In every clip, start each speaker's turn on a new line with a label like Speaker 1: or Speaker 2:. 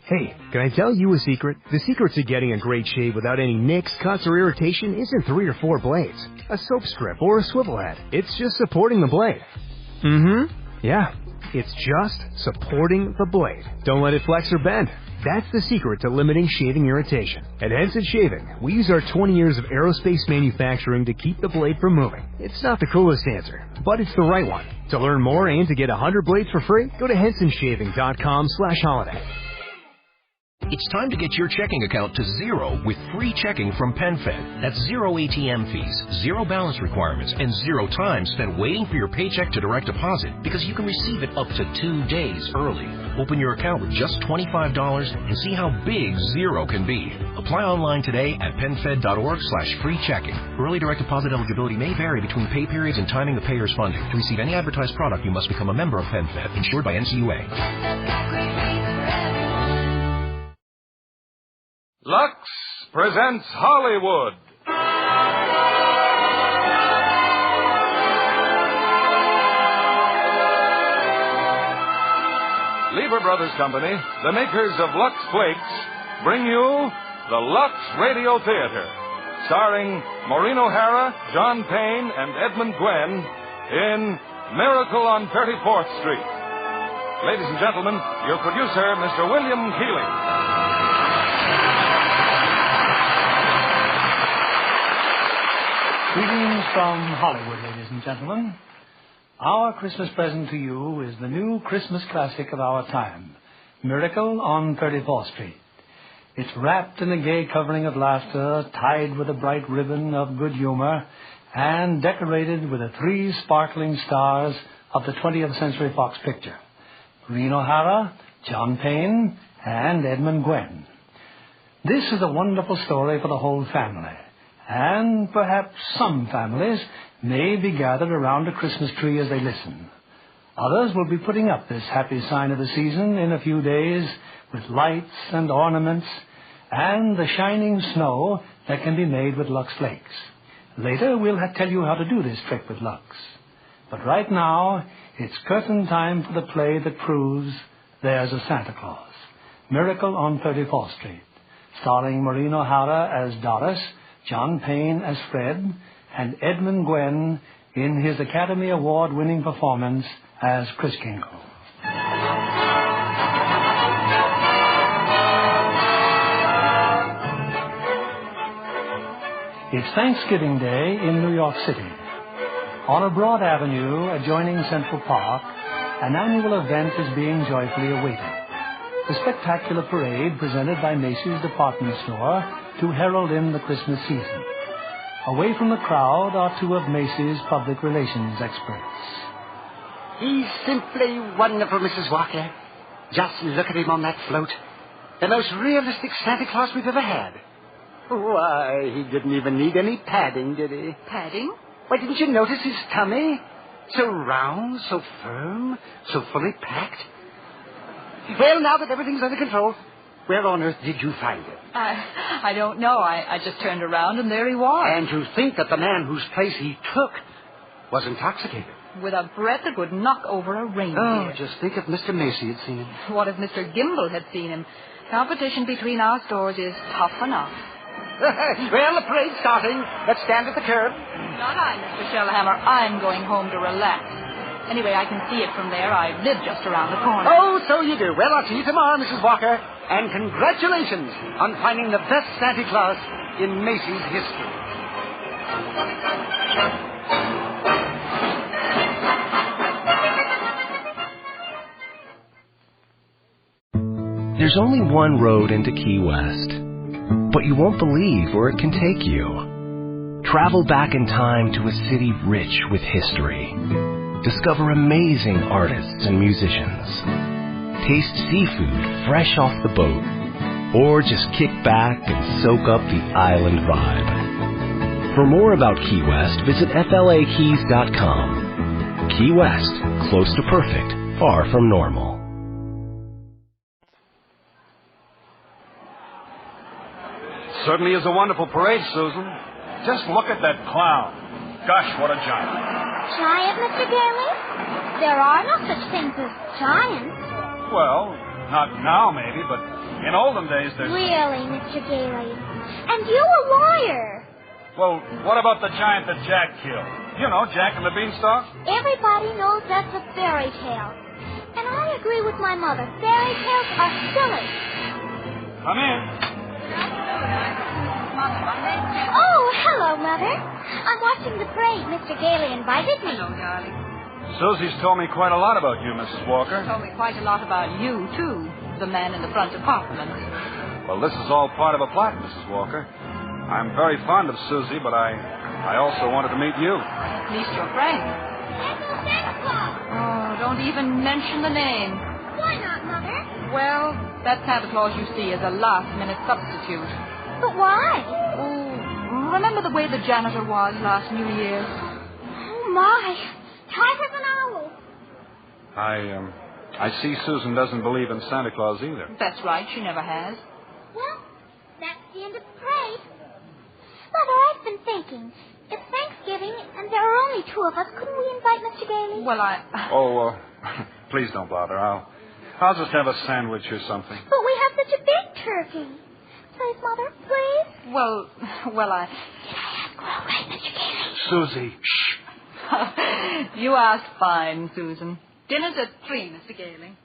Speaker 1: Hey, can I tell you a secret? The secret to getting a great shave without any nicks, cuts, or irritation isn't 3 or 4 blades, a soap strip, or a swivel head. It's just supporting the blade. Yeah, it's just supporting the blade. Don't let it flex or bend. That's the secret to limiting shaving irritation. At Henson Shaving, we use our 20 years of aerospace manufacturing to keep the blade from moving. It's not the coolest answer, but it's the right one. To learn more and to get 100 blades for free, go to hensonshaving.com/holiday.
Speaker 2: It's time to get your checking account to zero with free checking from PenFed. That's zero ATM fees, zero balance requirements, and zero time spent waiting for your paycheck to direct deposit because you can receive it up to 2 days early. Open your account with just $25 and see how big zero can be. Apply online today at penfed.org/free checking. Early direct deposit eligibility may vary between pay periods and timing the payer's funding. To receive any advertised product, you must become a member of PenFed, insured by NCUA.
Speaker 3: Lux presents Hollywood. Lever Brothers Company, the makers of Lux Flakes, bring you the Lux Radio Theater, starring Maureen O'Hara, John Payne, and Edmund Gwenn in Miracle on 34th Street. Ladies and gentlemen, your producer, Mr. William Keighley.
Speaker 4: Greetings from Hollywood, ladies and gentlemen. Our Christmas present to you is the new Christmas classic of our time, Miracle on 34th Street. It's wrapped in a gay covering of laughter, tied with a bright ribbon of good humor, and decorated with the 3 sparkling stars of the 20th Century Fox picture, Maureen O'Hara, John Payne, and Edmund Gwenn. This is a wonderful story for the whole family. And perhaps some families may be gathered around a Christmas tree as they listen. Others will be putting up this happy sign of the season in a few days with lights and ornaments and the shining snow that can be made with Lux Flakes. Later we'll tell you how to do this trick with Lux. But right now, it's curtain time for the play that proves there's a Santa Claus. Miracle on 34th Street, starring Maureen O'Hara as Doris, John Payne as Fred, and Edmund Gwenn in his Academy Award-winning performance as Kris Kringle. It's Thanksgiving Day in New York City. On a broad avenue adjoining Central Park, an annual event is being joyfully awaited. The spectacular parade presented by Macy's department store to herald in the Christmas season. Away from the crowd are 2 of Macy's public relations experts.
Speaker 5: He's simply wonderful, Mrs. Walker. Just look at him on that float. The most realistic Santa Claus we've ever had. Why, he didn't even need any padding, did he?
Speaker 6: Padding?
Speaker 5: Why, didn't you notice his tummy? So round, so firm, so fully packed. Well, now that everything's under control, where on earth did you find him?
Speaker 6: I don't know. I just turned around and there he was.
Speaker 5: And to think that the man whose place he took was intoxicated.
Speaker 6: With a breath that would knock over a reindeer.
Speaker 5: Oh, just think if Mr. Macy had seen him.
Speaker 6: What if Mr. Gimble had seen him? Competition between our stores is tough enough.
Speaker 5: Well, the parade's starting. Let's stand at the curb.
Speaker 6: Not I, Mr. Shellhammer. I'm going home to relax. Anyway, I can see it from there. I live just around the corner.
Speaker 5: Oh, so you do. Well, I'll see you tomorrow, Mrs. Walker. And congratulations on finding the best Santa Claus in Macy's history.
Speaker 2: There's only one road into Key West, but you won't believe where it can take you. Travel back in time to a city rich with history. Discover amazing artists and musicians. Taste seafood fresh off the boat. Or just kick back and soak up the island vibe. For more about Key West, visit flakeys.com. Key West, close to perfect, far from normal.
Speaker 3: Certainly is a wonderful parade, Susan. Just look at that clown. Gosh, what a giant.
Speaker 7: Giant, Mr. Daly? There are no such things as giants.
Speaker 3: Well, not now, maybe, but in olden days there's...
Speaker 7: Really, Mr. Gailey? And you a liar.
Speaker 3: Well, what about the giant that Jack killed? You know, Jack and the Beanstalk?
Speaker 7: Everybody knows that's a fairy tale. And I agree with my mother. Fairy tales are silly.
Speaker 3: Come in.
Speaker 7: Oh, hello, Mother. I'm watching the parade. Mr. Gailey invited me.
Speaker 6: Hello, darling.
Speaker 3: Susie's told me quite a lot about you, Mrs. Walker.
Speaker 6: Told me quite a lot about you, too. The man in the front apartment.
Speaker 3: Well, this is all part of a plot, Mrs. Walker. I'm very fond of Susie, but I also wanted to meet you.
Speaker 6: At least you're frank.
Speaker 7: Santa Claus.
Speaker 6: Oh, don't even mention the name.
Speaker 7: Why not, Mother?
Speaker 6: Well, that Santa Claus you see is a last-minute substitute.
Speaker 7: But why?
Speaker 6: Oh, remember the way the janitor was last New Year's?
Speaker 7: Oh, my. Tight as an owl.
Speaker 3: I see Susan doesn't believe in Santa Claus either.
Speaker 6: That's right, she never has.
Speaker 7: Well, that's the end of the parade. Mother, I've been thinking. It's Thanksgiving, and there are only two of us. Couldn't we invite Mr. Gailey?
Speaker 6: Well,
Speaker 3: Oh, please don't bother. I'll just have a sandwich or something.
Speaker 7: But we have such a big turkey. Please, Mother, please.
Speaker 6: well,
Speaker 7: Did I ask all right, Mr. Gailey?
Speaker 3: Susie, shh.
Speaker 6: You asked fine, Susan. Dinner's at 3, Mr. Gailey.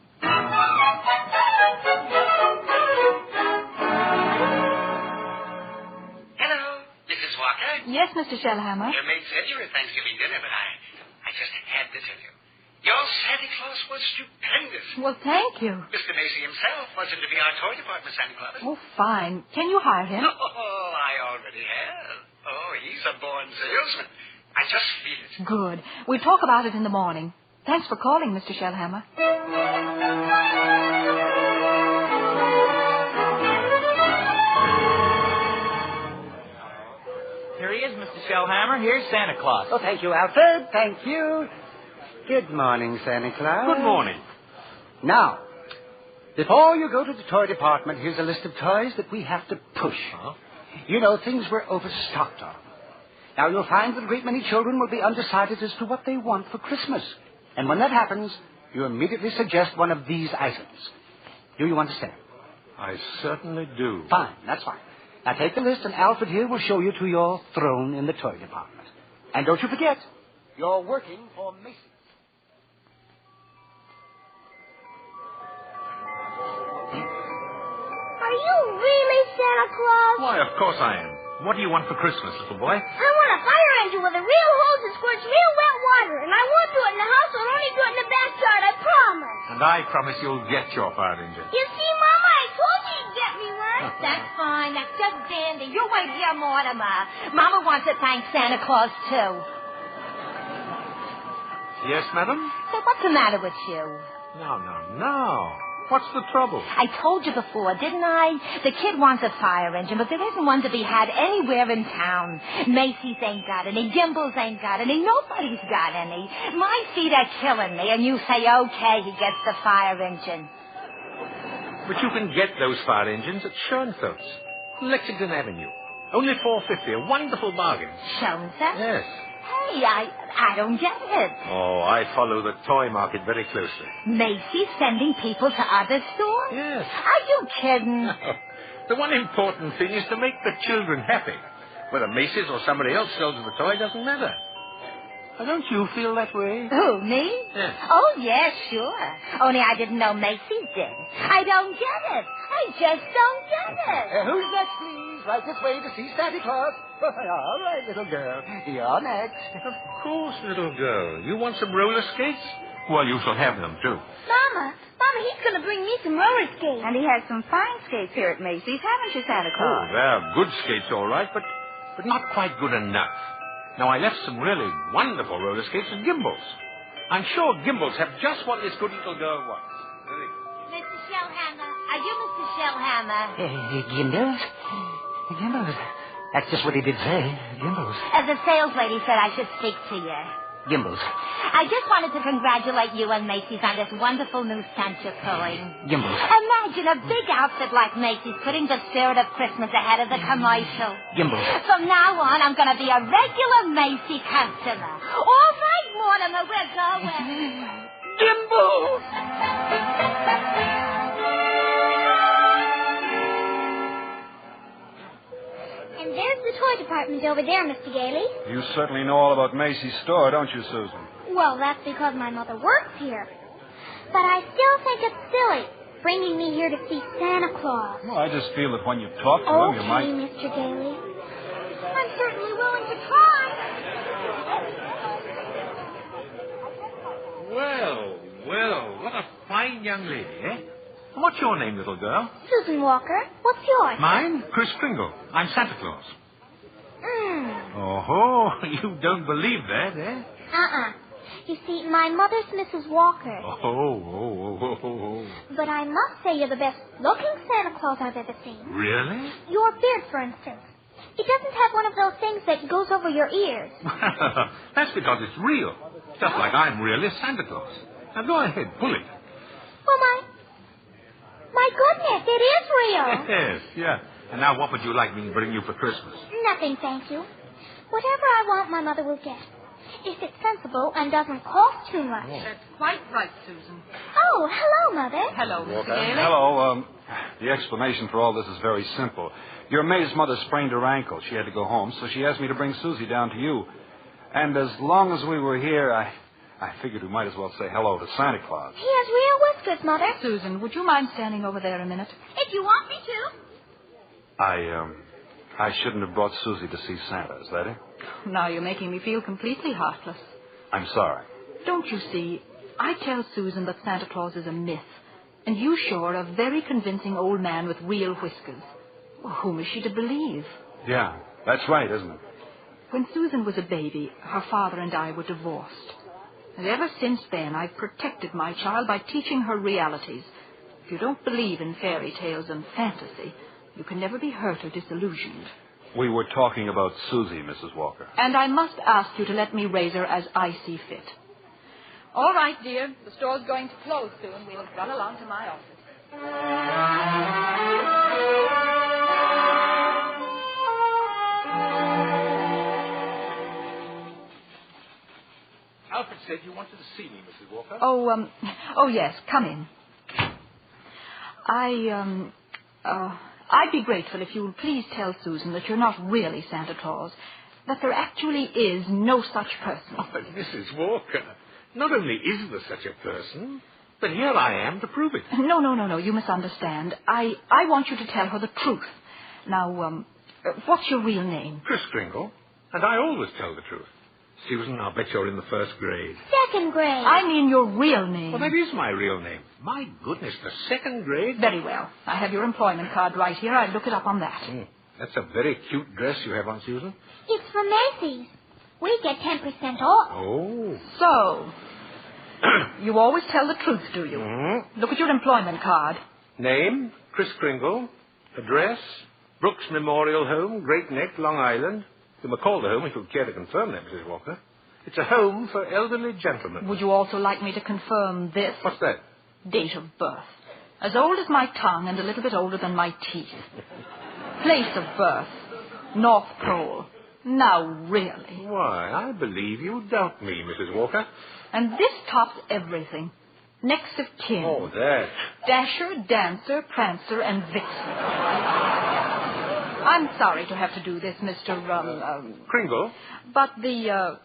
Speaker 5: Hello, Mrs. Walker.
Speaker 6: Yes, Mr. Shellhammer.
Speaker 5: Your maid said you were at Thanksgiving dinner, but I just had to tell you. Your Santa Claus was stupendous.
Speaker 6: Well, thank you.
Speaker 5: Mr. Macy himself wasn't to be our toy department Santa Claus.
Speaker 6: Oh, fine. Can you hire him?
Speaker 5: Oh, I already have. Oh, he's a born salesman. I just feel it.
Speaker 6: Good. We'll talk about it in the morning. Thanks for calling, Mr. Shellhammer.
Speaker 8: Here he is, Mr. Shellhammer. Here's Santa Claus.
Speaker 5: Oh, thank you, Alfred. Thank you. Good morning, Santa Claus.
Speaker 8: Good morning.
Speaker 5: Now, before you go to the toy department, here's a list of toys that we have to push.
Speaker 8: Huh?
Speaker 5: You know, things we're overstocked on. Now, you'll find that a great many children will be undecided as to what they want for Christmas. And when that happens, you immediately suggest one of these items. Do you understand?
Speaker 3: I certainly do.
Speaker 5: Fine, that's fine. Now, take the list, and Alfred here will show you to your throne in the toy department. And don't you forget, you're working for Macy's.
Speaker 7: Are you really Santa Claus?
Speaker 8: Why, of course I am. What do you want for Christmas, little boy?
Speaker 7: I want a fire engine with a real hose that squirts real wet water. And I won't do it in the house. I'll only do it in the backyard, I promise.
Speaker 8: And I promise you'll get your fire engine.
Speaker 7: You see, Mama, I told you you'd get me one.
Speaker 9: That's fine. That's just dandy. You wait here, Mortimer. Mama wants to thank Santa Claus, too.
Speaker 8: Yes, madam?
Speaker 9: Say, what's the matter with you?
Speaker 8: No. What's the trouble?
Speaker 9: I told you before, didn't I? The kid wants a fire engine, but there isn't one to be had anywhere in town. Macy's ain't got any. Gimbel's ain't got any. Nobody's got any. My feet are killing me, and you say, okay, he gets the fire engine.
Speaker 8: But you can get those fire engines at Schoenfeld's, Lexington Avenue. Only $4.50, a wonderful bargain.
Speaker 9: Schoenfeld?
Speaker 8: Yes.
Speaker 9: Hey, I don't get it.
Speaker 8: Oh, I follow the toy market very closely.
Speaker 9: Macy's sending people to other stores?
Speaker 8: Yes.
Speaker 9: Are you kidding?
Speaker 8: The one important thing is to make the children happy. Whether Macy's or somebody else sells the toy doesn't matter. Don't you feel that way?
Speaker 9: Who, me?
Speaker 8: Yes.
Speaker 9: Oh, yes, sure. Only I didn't know Macy's did. I don't get it. I just don't get it.
Speaker 5: Who's next, please? Right this way to see Santa Claus. All right, little girl. You're next.
Speaker 8: Of course, little girl. You want some roller skates? Well, you shall have them, too.
Speaker 7: Mama, he's going to bring me some roller skates.
Speaker 6: And he has some fine skates here at Macy's, haven't you, Santa
Speaker 8: Oh,
Speaker 6: Claus?
Speaker 8: they're good skates, all right, but not quite good enough. Now, I left some really wonderful roller skates at Gimbel's. I'm sure Gimbel's have just what this good little girl wants.
Speaker 9: Mr. Shellhammer, are you Mr. Shellhammer?
Speaker 5: Gimbels? Gimbels. That's just what he did say. Gimbels.
Speaker 9: The sales lady said I should speak to you.
Speaker 5: Gimbels.
Speaker 9: I just wanted to congratulate you and Macy's on this wonderful new stunt you're pulling.
Speaker 5: Gimbels.
Speaker 9: Imagine a big outfit like Macy's putting the spirit of Christmas ahead of the commercial.
Speaker 5: Gimbels.
Speaker 9: From now on, I'm going to be a regular Macy customer. All right, Mortimer, we're going.
Speaker 5: Gimbels!
Speaker 7: department over there, Mr. Gailey.
Speaker 3: You certainly know all about Macy's store, don't you, Susan?
Speaker 7: Well, that's because my mother works here. But I still think it's silly, bringing me here to see Santa Claus.
Speaker 3: Well, I just feel that when you talk to him, you might...
Speaker 7: Okay, Mr. Gailey. I'm certainly willing to try.
Speaker 8: Well, what a fine young lady, eh? What's your name, little girl?
Speaker 7: Susan Walker. What's yours?
Speaker 8: Mine? Chris Kringle. I'm Santa Claus.
Speaker 7: Hmm.
Speaker 8: Oh, you don't believe that, eh?
Speaker 7: You see, my mother's Mrs. Walker.
Speaker 8: Oh.
Speaker 7: But I must say you're the best-looking Santa Claus I've ever seen.
Speaker 8: Really?
Speaker 7: Your beard, for instance. It doesn't have one of those things that goes over your ears.
Speaker 8: That's because it's real. Just like I'm really Santa Claus. Now go ahead, pull it.
Speaker 7: Well, my goodness, it is real.
Speaker 8: Yes, yeah. And now what would you like me to bring you for Christmas?
Speaker 7: Nothing, thank you. Whatever I want, my mother will get. If it's sensible and doesn't cost too much.
Speaker 6: That's quite right, Susan.
Speaker 7: Oh, hello, Mother.
Speaker 6: Hello, Mr. Gailey.
Speaker 3: Hello. The explanation for all this is very simple. Your maid's mother sprained her ankle. She had to go home, so she asked me to bring Susie down to you. And as long as we were here, I figured we might as well say hello to Santa Claus.
Speaker 7: He has real whiskers, Mother.
Speaker 6: Susan, would you mind standing over there a minute?
Speaker 7: If you want me to.
Speaker 3: I shouldn't have brought Susie to see Santa, is that it?
Speaker 6: Now you're making me feel completely heartless.
Speaker 3: I'm sorry.
Speaker 6: Don't you see, I tell Susan that Santa Claus is a myth, and you sure are a very convincing old man with real whiskers. Well, whom is she to believe?
Speaker 3: Yeah, that's right, isn't it?
Speaker 6: When Susan was a baby, her father and I were divorced. And ever since then, I've protected my child by teaching her realities. If you don't believe in fairy tales and fantasy, you can never be hurt or disillusioned.
Speaker 3: We were talking about Susie, Mrs. Walker.
Speaker 6: And I must ask you to let me raise her as I see fit. All right, dear. The store's going to close soon. We'll run along to my office.
Speaker 8: Alfred said you wanted to see me, Mrs. Walker.
Speaker 6: Oh, yes. Come in. I'd be grateful if you'll please tell Susan that you're not really Santa Claus, that there actually is no such person.
Speaker 8: Oh, but Mrs. Walker, not only is there such a person, but here I am to prove it.
Speaker 6: No, you misunderstand. I want you to tell her the truth. Now, what's your real name?
Speaker 8: Chris Kringle, and I always tell the truth. Susan, I'll bet you're in the first grade.
Speaker 7: Second grade.
Speaker 6: I mean your real name.
Speaker 8: Well, that is my real name. My goodness, the second grade?
Speaker 6: Very well. I have your employment card right here. I'll look it up on that.
Speaker 8: That's a very cute dress you have on, Susan.
Speaker 7: It's from Macy's. We get 10% off.
Speaker 8: Oh.
Speaker 6: So, you always tell the truth, do you?
Speaker 8: Mm-hmm.
Speaker 6: Look at your employment card.
Speaker 8: Name, Chris Kringle. Address, Brooks Memorial Home, Great Neck, Long Island. You may call the home if you care to confirm that, Mrs. Walker. It's a home for elderly gentlemen.
Speaker 6: Would you also like me to confirm this?
Speaker 8: What's that?
Speaker 6: Date of birth. As old as my tongue and a little bit older than my teeth. Place of birth. North Pole. Now, really.
Speaker 8: Why, I believe you doubt me, Mrs. Walker.
Speaker 6: And this tops everything. Next of kin.
Speaker 8: Oh, that.
Speaker 6: Dasher, Dancer, Prancer, and Vixen. I'm sorry to have to do this, Mr.
Speaker 8: Kringle?
Speaker 6: But the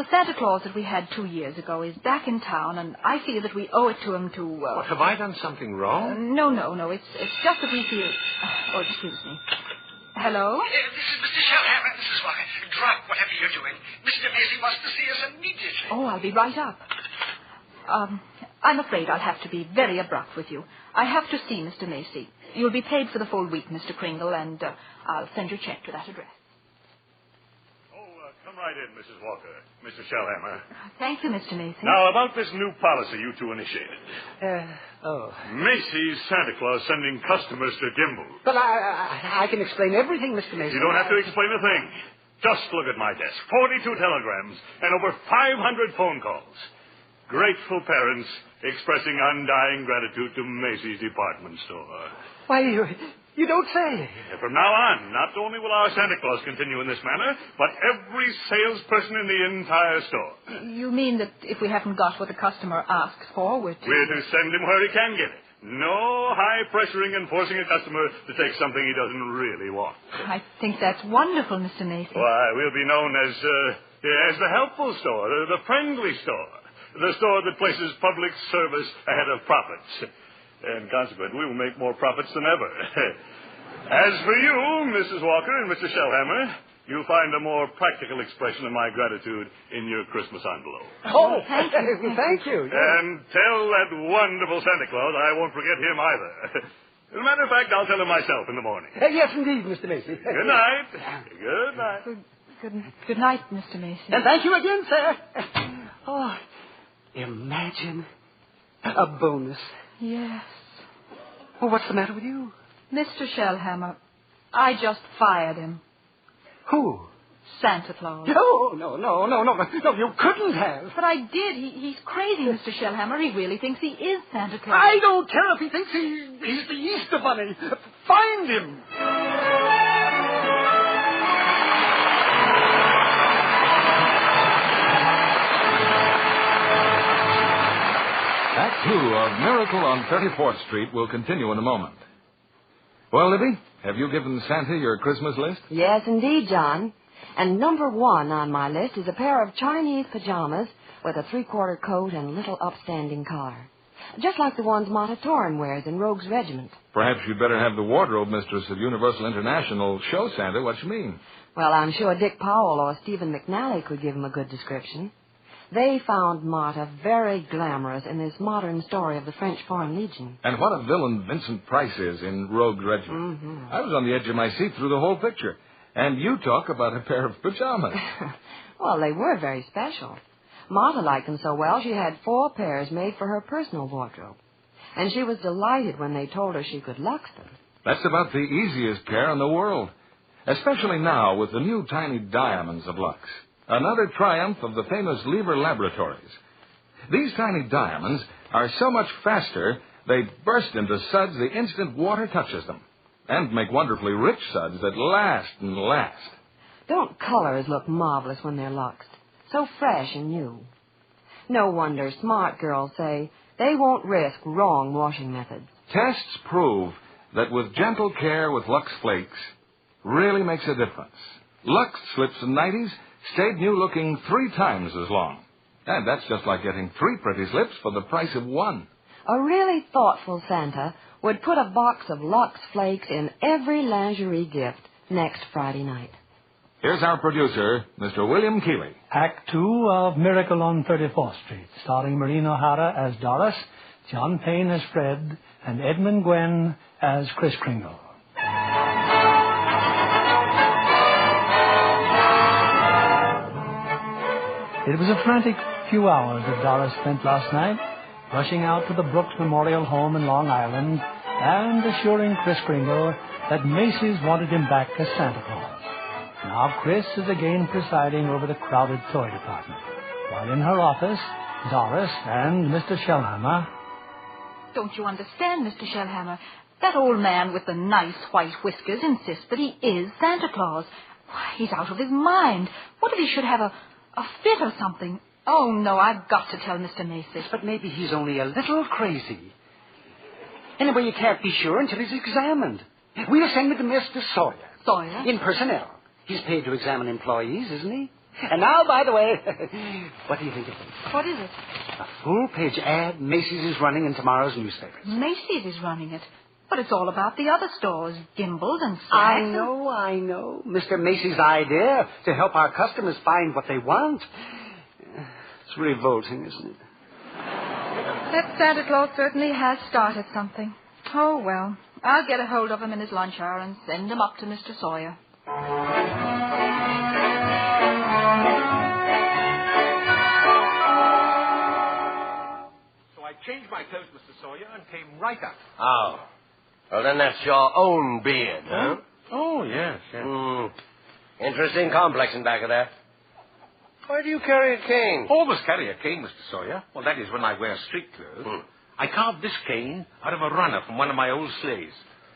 Speaker 6: Santa Claus that we had 2 years ago is back in town, and I feel that we owe it to him to...
Speaker 8: What, have I done something wrong?
Speaker 6: No. It's just that we feel... Oh, excuse me. Hello?
Speaker 10: This is Mr. Shellhammer, Mrs. Walker. Drop whatever you're doing. Mr. Macy wants to see us immediately.
Speaker 6: Oh, I'll be right up. I'm afraid I'll have to be very abrupt with you. I have to see Mr. Macy. You'll be paid for the full week, Mr. Kringle, and I'll send your check to that address.
Speaker 11: Come right in, Mrs. Walker. Mr. Shellhammer.
Speaker 6: Thank you, Mr. Macy.
Speaker 11: Now, about this new policy you two initiated. Macy's Santa Claus sending customers to Gimbel.
Speaker 5: But I can explain everything, Mr. Mason.
Speaker 11: You don't have to explain a thing. Just look at my desk. 42 telegrams and over 500 phone calls. Grateful parents expressing undying gratitude to Macy's department store.
Speaker 5: Why, you don't say.
Speaker 11: From now on, not only will our Santa Claus continue in this manner, but every salesperson in the entire store.
Speaker 6: You mean that if we haven't got what the customer asks for,
Speaker 11: We're to send him where he can get it. No high-pressuring and forcing a customer to take something he doesn't really want.
Speaker 6: I think that's wonderful, Mr. Macy.
Speaker 11: Why, we'll be known as the helpful store, the friendly store, the store that places public service ahead of profits. And consequently, we'll make more profits than ever. As for you, Mrs. Walker and Mr. Shellhammer, you'll find a more practical expression of my gratitude in your Christmas envelope.
Speaker 5: Oh,
Speaker 6: thank you.
Speaker 5: Thank you.
Speaker 11: And tell that wonderful Santa Claus I won't forget him either. As a matter of fact, I'll tell him myself in the morning.
Speaker 5: Yes, indeed, Mr. Macy.
Speaker 11: Good night. Good night.
Speaker 6: Good night, Mr. Macy.
Speaker 5: And thank you again, sir. Oh, imagine a bonus.
Speaker 6: Yes.
Speaker 5: Well, what's the matter with you?
Speaker 6: Mr. Shellhammer, I just fired him.
Speaker 5: Who?
Speaker 6: Santa Claus.
Speaker 5: No, you couldn't have.
Speaker 6: But I did. He's crazy, Mr. Shellhammer. He really thinks he is Santa Claus.
Speaker 5: I don't care if he thinks he's the Easter Bunny. Find him.
Speaker 3: Act 2 of Miracle on 34th Street will continue in a moment. Well, Libby, have you given Santa your Christmas list?
Speaker 12: Yes, indeed, John. And number 1 on my list is a pair of Chinese pajamas with a 3/4 coat and little upstanding collar. Just like the ones Montatorin wears in Rogue's Regiment.
Speaker 3: Perhaps you'd better have the wardrobe mistress at Universal International show Santa what you mean.
Speaker 12: Well, I'm sure Dick Powell or Stephen McNally could give him a good description. They found Marta very glamorous in this modern story of the French Foreign Legion.
Speaker 3: And what a villain Vincent Price is in Rogue's Regiment.
Speaker 12: Mm-hmm.
Speaker 3: I was on the edge of my seat through the whole picture. And you talk about a pair of pajamas.
Speaker 12: Well, they were very special. Marta liked them so well, she had 4 pairs made for her personal wardrobe. And she was delighted when they told her she could lux them.
Speaker 3: That's about the easiest pair in the world. Especially now with the new tiny diamonds of Lux. Another triumph of the famous Lever Laboratories. These tiny diamonds are so much faster, they burst into suds the instant water touches them. And make wonderfully rich suds that last and last.
Speaker 12: Don't colors look marvelous when they're luxed? So fresh and new. No wonder smart girls say they won't risk wrong washing methods.
Speaker 3: Tests prove that with gentle care with Lux Flakes really makes a difference. Lux slips and nighties stayed new looking 3 times as long. And that's just like getting 3 pretty slips for the price of 1.
Speaker 12: A really thoughtful Santa would put a box of Lux Flakes in every lingerie gift next Friday night.
Speaker 3: Here's our producer, Mr. William Keeley.
Speaker 4: Act 2 of Miracle on 34th Street, starring Maureen O'Hara as Doris, John Payne as Fred, and Edmund Gwen as Kris Kringle. It was a frantic few hours that Doris spent last night, rushing out to the Brooks Memorial Home in Long Island and assuring Kris Kringle that Macy's wanted him back as Santa Claus. Now Kris is again presiding over the crowded toy department, while in her office, Doris and Mr. Shellhammer...
Speaker 6: Don't you understand, Mr. Shellhammer? That old man with the nice white whiskers insists that he is Santa Claus. Why, he's out of his mind. What if he should have a fit or something? Oh, no, I've got to tell Mr. Macy.
Speaker 5: But maybe he's only a little crazy. Anyway, you can't be sure until he's examined. We'll send him to Mr. Sawyer.
Speaker 6: Sawyer?
Speaker 5: In personnel. He's paid to examine employees, isn't he? And now, by the way, what do you think of this?
Speaker 6: What is it?
Speaker 5: A full-page ad Macy's is running in tomorrow's newspapers.
Speaker 6: Macy's is running it. But it's all about the other stores, Gimbel's and Saks.
Speaker 5: I know. Mr. Macy's idea to help our customers find what they want. It's revolting, isn't it?
Speaker 6: That Santa Claus certainly has started something. Oh, well, I'll get a hold of him in his lunch hour and send him up to Mr. Sawyer.
Speaker 8: So I changed my clothes, Mr. Sawyer, and came right up.
Speaker 13: Oh. Well, then that's your own beard, huh?
Speaker 8: Oh, yes.
Speaker 13: Interesting complex in back of that. Why do you carry a cane?
Speaker 8: Always carry a cane, Mr. Sawyer. Well, that is when I wear street clothes. I carved this cane out of a runner from one of my old sleighs.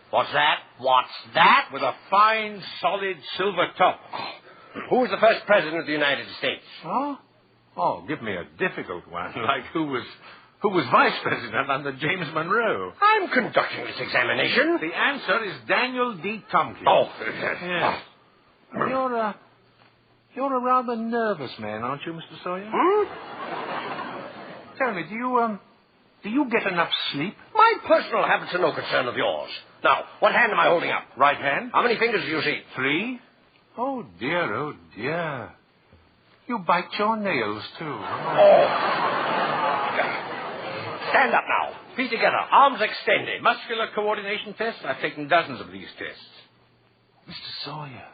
Speaker 13: What's that? What's that?
Speaker 8: With a fine, solid silver top.
Speaker 13: Who was the first president of the United States?
Speaker 8: Huh? Oh, give me a difficult one. Like who was
Speaker 3: who was vice president under James Monroe.
Speaker 13: I'm conducting this examination.
Speaker 3: The answer is Daniel D. Tompkins.
Speaker 13: Oh,
Speaker 3: yes. You're a rather nervous man, aren't you, Mr. Sawyer? Tell me, do you get enough sleep?
Speaker 13: My personal habits are no concern of yours. Now, what hand am I holding up?
Speaker 3: Right hand.
Speaker 13: How many fingers do you see?
Speaker 3: 3. Oh, dear, oh, dear. You bite your nails, too.
Speaker 13: Oh. Stand up now. Feet together. Arms extended.
Speaker 3: Muscular coordination tests? I've taken dozens of these tests. Mr. Sawyer,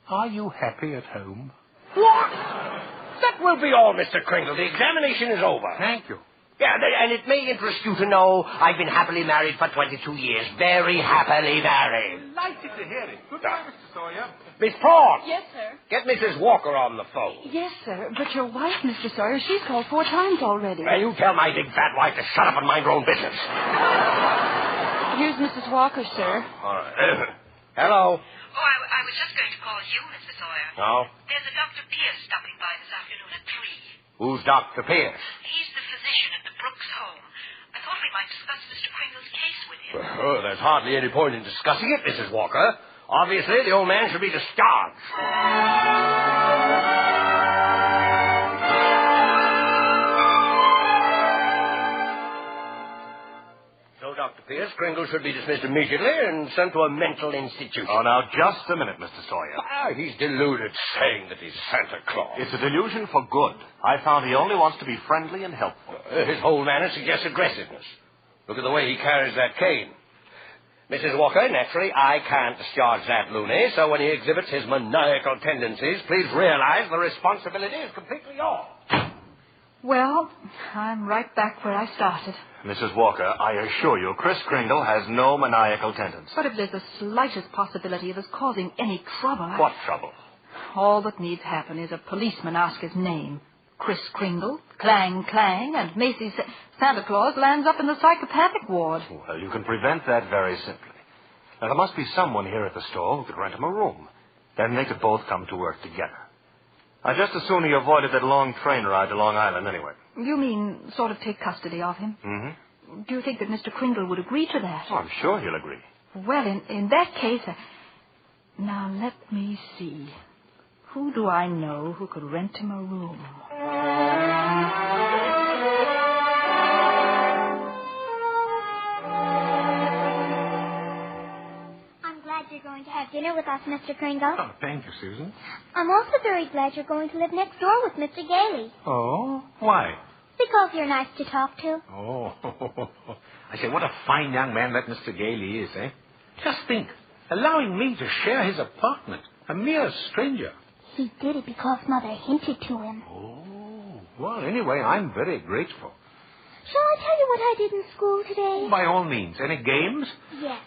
Speaker 3: are you happy at home?
Speaker 13: What? That will be all, Mr. Kringle. The examination is over.
Speaker 3: Thank you.
Speaker 13: Yeah, and it may interest you to know I've been happily married for 22 years. Very happily married.
Speaker 3: Delighted to hear it. Goodbye, Mr. Sawyer.
Speaker 13: Miss Prawn.
Speaker 6: Yes, sir.
Speaker 13: Get Mrs. Walker on the phone.
Speaker 12: Yes, sir. But your wife, Mr. Sawyer, she's called 4 times already.
Speaker 13: Well, you tell my big fat wife to shut up and mind her own business.
Speaker 12: Here's Mrs. Walker, sir.
Speaker 13: All right. Hello.
Speaker 14: Oh, I was just going to call you, Mr. Sawyer.
Speaker 13: No?
Speaker 14: There's a Dr. Pierce stopping by this afternoon at 3.
Speaker 13: Who's Dr. Pierce?
Speaker 14: He's the physician at the Brooks home. I thought we might discuss Mr. Kringle's case with him.
Speaker 13: Well, there's hardly any point in discussing it, Mrs. Walker. Obviously, the old man should be discharged. So, Dr. Pierce, Kringle should be dismissed immediately and sent to a mental institution.
Speaker 3: Oh, now, just a minute, Mr. Sawyer.
Speaker 13: He's deluded, saying that he's Santa Claus.
Speaker 3: It's a delusion for good. I found he only wants to be friendly and helpful.
Speaker 13: His whole manner suggests aggressiveness. Look at the way he carries that cane. Mrs. Walker, naturally, I can't discharge that loony, so when he exhibits his maniacal tendencies, please realize the responsibility is completely yours.
Speaker 6: Well, I'm right back where I started.
Speaker 3: Mrs. Walker, I assure you, Kris Kringle has no maniacal tendencies.
Speaker 6: But if there's the slightest possibility of us causing any trouble...
Speaker 3: What trouble?
Speaker 6: All that needs happen is a policeman ask his name. Kris Kringle, clang, clang, and Macy's Santa Claus lands up in the psychopathic ward.
Speaker 3: Well, you can prevent that very simply. Now, there must be someone here at the store who could rent him a room. Then they could both come to work together. I'd just as soon he avoided that long train ride to Long Island anyway.
Speaker 6: You mean sort of take custody of him?
Speaker 3: Mm-hmm.
Speaker 6: Do you think that Mr. Kringle would agree to that?
Speaker 3: Oh, I'm sure he'll agree.
Speaker 6: Well, in that case... Now, let me see. Who do I know who could rent him a room?
Speaker 7: You're going to have dinner with us, Mr. Kringle.
Speaker 3: Oh, thank you, Susan.
Speaker 7: I'm also very glad you're going to live next door with Mr. Gailey.
Speaker 3: Oh? Why?
Speaker 7: Because you're nice to talk to.
Speaker 3: Oh. I say, what a fine young man that Mr. Gailey is, eh? Just think, allowing me to share his apartment. A mere stranger.
Speaker 7: He did it because Mother hinted to him.
Speaker 3: Oh. Well, anyway, I'm very grateful.
Speaker 7: Shall I tell you what I did in school today?
Speaker 3: By all means. Any games?
Speaker 7: Yes.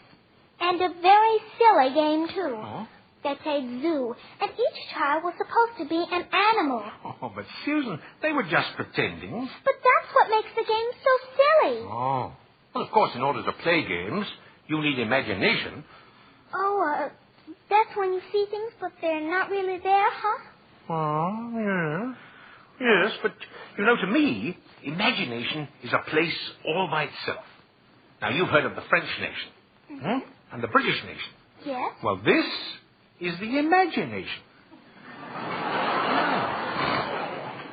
Speaker 7: And a very silly game, too.
Speaker 3: Oh?
Speaker 7: They played zoo, and each child was supposed to be an animal.
Speaker 3: Oh, but Susan, they were just pretending.
Speaker 7: But that's what makes the game so silly.
Speaker 3: Oh. Well, of course, in order to play games, you need imagination.
Speaker 7: Oh, that's when you see things, but they're not really there, huh?
Speaker 3: Oh, yeah. Yes, but, you know, to me, imagination is a place all by itself. Now, you've heard of the French nation.
Speaker 7: Mm-hmm.
Speaker 3: And the British nation.
Speaker 7: Yes?
Speaker 3: Well, this is the imagination.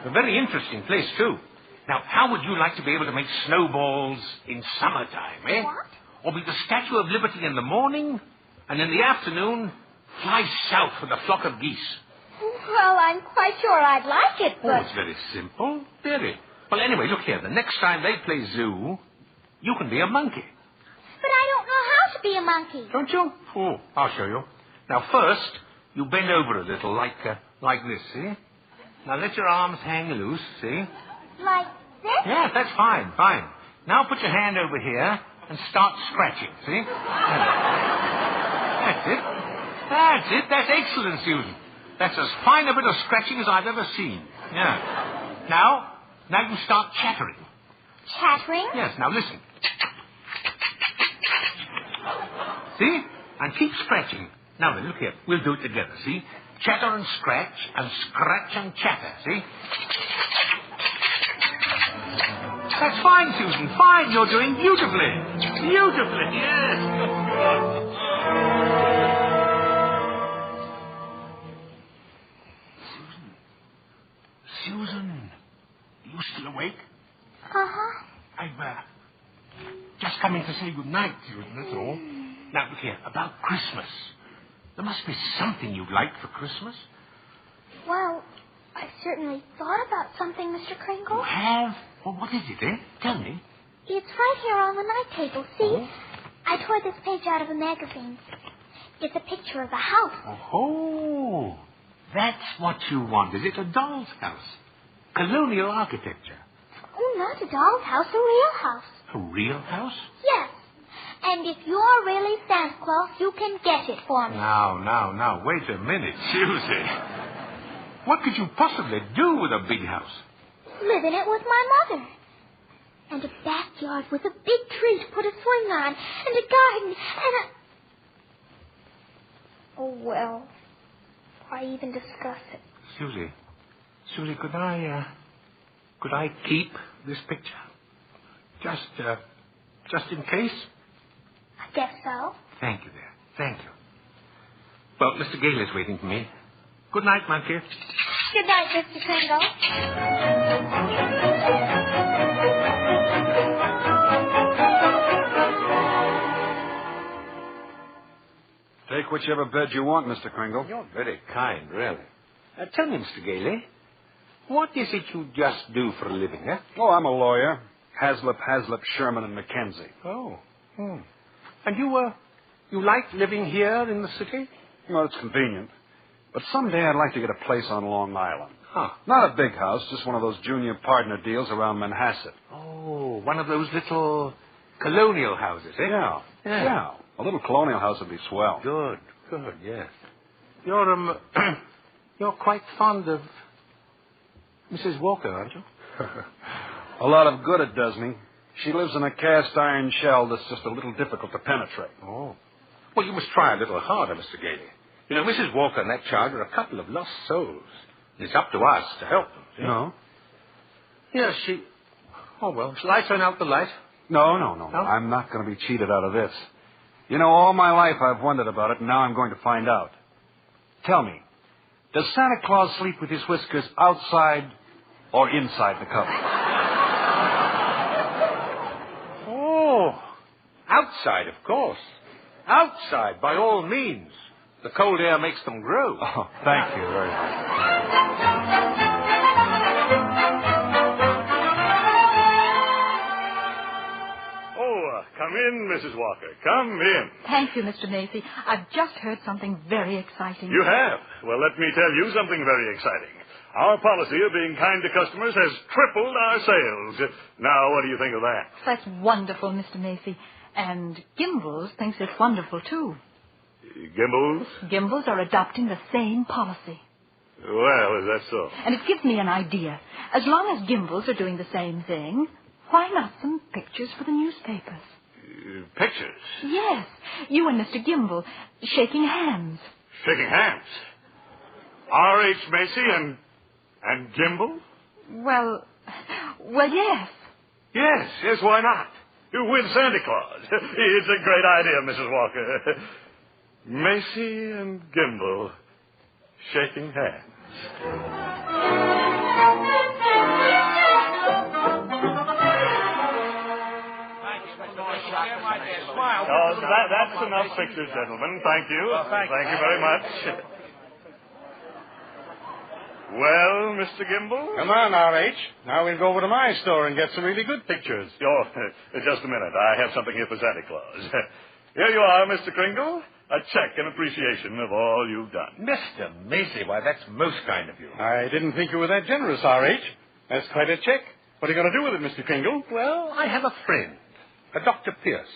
Speaker 3: A very interesting place, too. Now, how would you like to be able to make snowballs in summertime, eh?
Speaker 7: What?
Speaker 3: Or be the Statue of Liberty in the morning, and in the afternoon, fly south with a flock of geese?
Speaker 7: Well, I'm quite sure I'd like it, but...
Speaker 3: Oh, it's very simple. Very. Well, anyway, look here. The next time they play zoo, you can be a monkey.
Speaker 7: But I don't know how to be a monkey.
Speaker 3: Don't you? Oh, I'll show you. Now, first, you bend over a little, like this, see? Now, let your arms hang loose, see?
Speaker 7: Like this?
Speaker 3: Yeah, that's fine, fine. Now, put your hand over here and start scratching, see? That's it. That's it. That's excellent, Susan. That's as fine a bit of scratching as I've ever seen. Yeah. Now you start chattering.
Speaker 7: Chattering?
Speaker 3: Yes, now listen. See? And keep scratching. Now then, look here. We'll do it together, see? Chatter and scratch and chatter, see?
Speaker 8: That's fine, Susan. Fine. You're doing beautifully. Beautifully, yes. Susan, you still awake?
Speaker 7: Uh-huh.
Speaker 8: I've just come in to say good night, Susan, that's all. Now, look here, about Christmas. There must be something you'd like for Christmas.
Speaker 7: Well, I certainly thought about something, Mr. Kringle.
Speaker 8: You have? Well, what is it, eh? Tell me.
Speaker 7: It's right here on the night table, see?
Speaker 8: Oh?
Speaker 7: I tore this page out of a magazine. It's a picture of a house.
Speaker 8: Oh, that's what you want, is it? A doll's house. Colonial architecture.
Speaker 7: Oh, not a doll's house, a real house.
Speaker 8: A real house?
Speaker 7: Yes. And if you're really Santa Claus, you can get it for me.
Speaker 8: Now, wait a minute, Susie. What could you possibly do with a big house?
Speaker 7: Live in it with my mother. And a backyard with a big tree to put a swing on, and a garden, and a... Oh, well, why even discuss it?
Speaker 8: Susie, could I keep this picture? Just in case?
Speaker 7: I guess so.
Speaker 8: Thank you, dear. Thank you. Well, Mr. Gale is waiting for me. Good night, monkey.
Speaker 7: Good night, Mr. Kringle.
Speaker 15: Take whichever bed you want, Mr. Kringle.
Speaker 8: You're very kind, really. Tell me, Mr. Gale, what is it you just do for a living, eh?
Speaker 15: Oh, I'm a lawyer. Haslip, Sherman, and Mackenzie.
Speaker 8: Oh. And you like living here in the city?
Speaker 15: Well, it's convenient. But someday I'd like to get a place on Long Island.
Speaker 8: Huh.
Speaker 15: Not a big house, just one of those junior partner deals around Manhasset.
Speaker 8: Oh, one of those little colonial houses, eh?
Speaker 15: Yeah. A little colonial house would be swell.
Speaker 8: Good, yes. You're quite fond of Mrs. Walker, aren't you?
Speaker 15: A lot of good it does me. She lives in a cast iron shell that's just a little difficult to penetrate.
Speaker 8: Oh. Well, you must try a little harder, Mr. Gale. You know, Mrs. Walker and that child are a couple of lost souls. It's up to us to help them. See?
Speaker 15: No?
Speaker 8: Yes, Oh, well, shall I turn out the light?
Speaker 15: No. I'm not going to be cheated out of this. You know, all my life I've wondered about it, and now I'm going to find out. Tell me, does Santa Claus sleep with his whiskers outside or inside the cover?
Speaker 8: Oh, outside, of course. Outside, by all means. The cold air makes them grow.
Speaker 15: Oh, thank you very much.
Speaker 11: Come in, Mrs. Walker. Come in.
Speaker 6: Thank you, Mr. Macy. I've just heard something very exciting.
Speaker 11: You have? Well, let me tell you something very exciting. Our policy of being kind to customers has tripled our sales. Now, what do you think of that?
Speaker 6: That's wonderful, Mr. Macy. And Gimbals thinks it's wonderful, too.
Speaker 11: Gimbals?
Speaker 6: Gimbals are adopting the same policy.
Speaker 11: Well, is that so?
Speaker 6: And it gives me an idea. As long as Gimbals are doing the same thing, why not some pictures for the newspapers?
Speaker 11: Pictures?
Speaker 6: Yes. You and Mr. Gimble shaking hands.
Speaker 11: Shaking hands? R.H. Macy and Gimble?
Speaker 6: Well, yes.
Speaker 11: Yes, why not? With Santa Claus. It's a great idea, Mrs. Walker. Macy and Gimble shaking hands. Oh, that's enough pictures, gentlemen. Thank you. Thank you very much. Well, Mr. Gimble?
Speaker 15: Come on, R.H. Now we'll go over to my store and get some really good pictures.
Speaker 11: Oh, just a minute. I have something here for Santa Claus. Here you are, Mr. Kringle. A check in appreciation of all you've done.
Speaker 8: Mr. Macy, why, that's most kind of you.
Speaker 15: I didn't think you were that generous, R.H. That's quite a check. What are you going to do with it, Mr. Kringle?
Speaker 8: Well, I have a friend, a Dr. Pierce.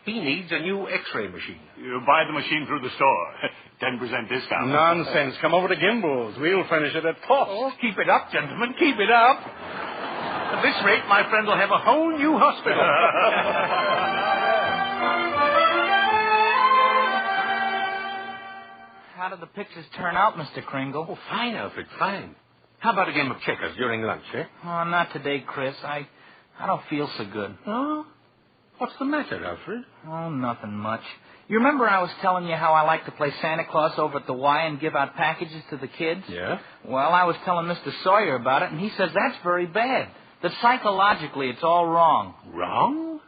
Speaker 8: He needs a new X-ray machine.
Speaker 11: You buy the machine through the store. 10% discount.
Speaker 15: Nonsense. Come over to Gimble's. We'll furnish it at cost.
Speaker 8: Oh, keep it up, gentlemen. Keep it up. At this rate, my friend will have a whole new hospital.
Speaker 16: How did the pictures turn out, Mr. Kringle?
Speaker 8: Oh, fine, Alfred, fine. How about a game of checkers during lunch, eh?
Speaker 16: Oh, not today, Chris. I I don't feel so good.
Speaker 8: Oh? What's the matter, Alfred?
Speaker 16: Oh, nothing much. You remember I was telling you how I like to play Santa Claus over at the Y and give out packages to the kids?
Speaker 8: Yeah?
Speaker 16: Well, I was telling Mr. Sawyer about it, and he says that's very bad. That psychologically it's all wrong.
Speaker 8: Wrong?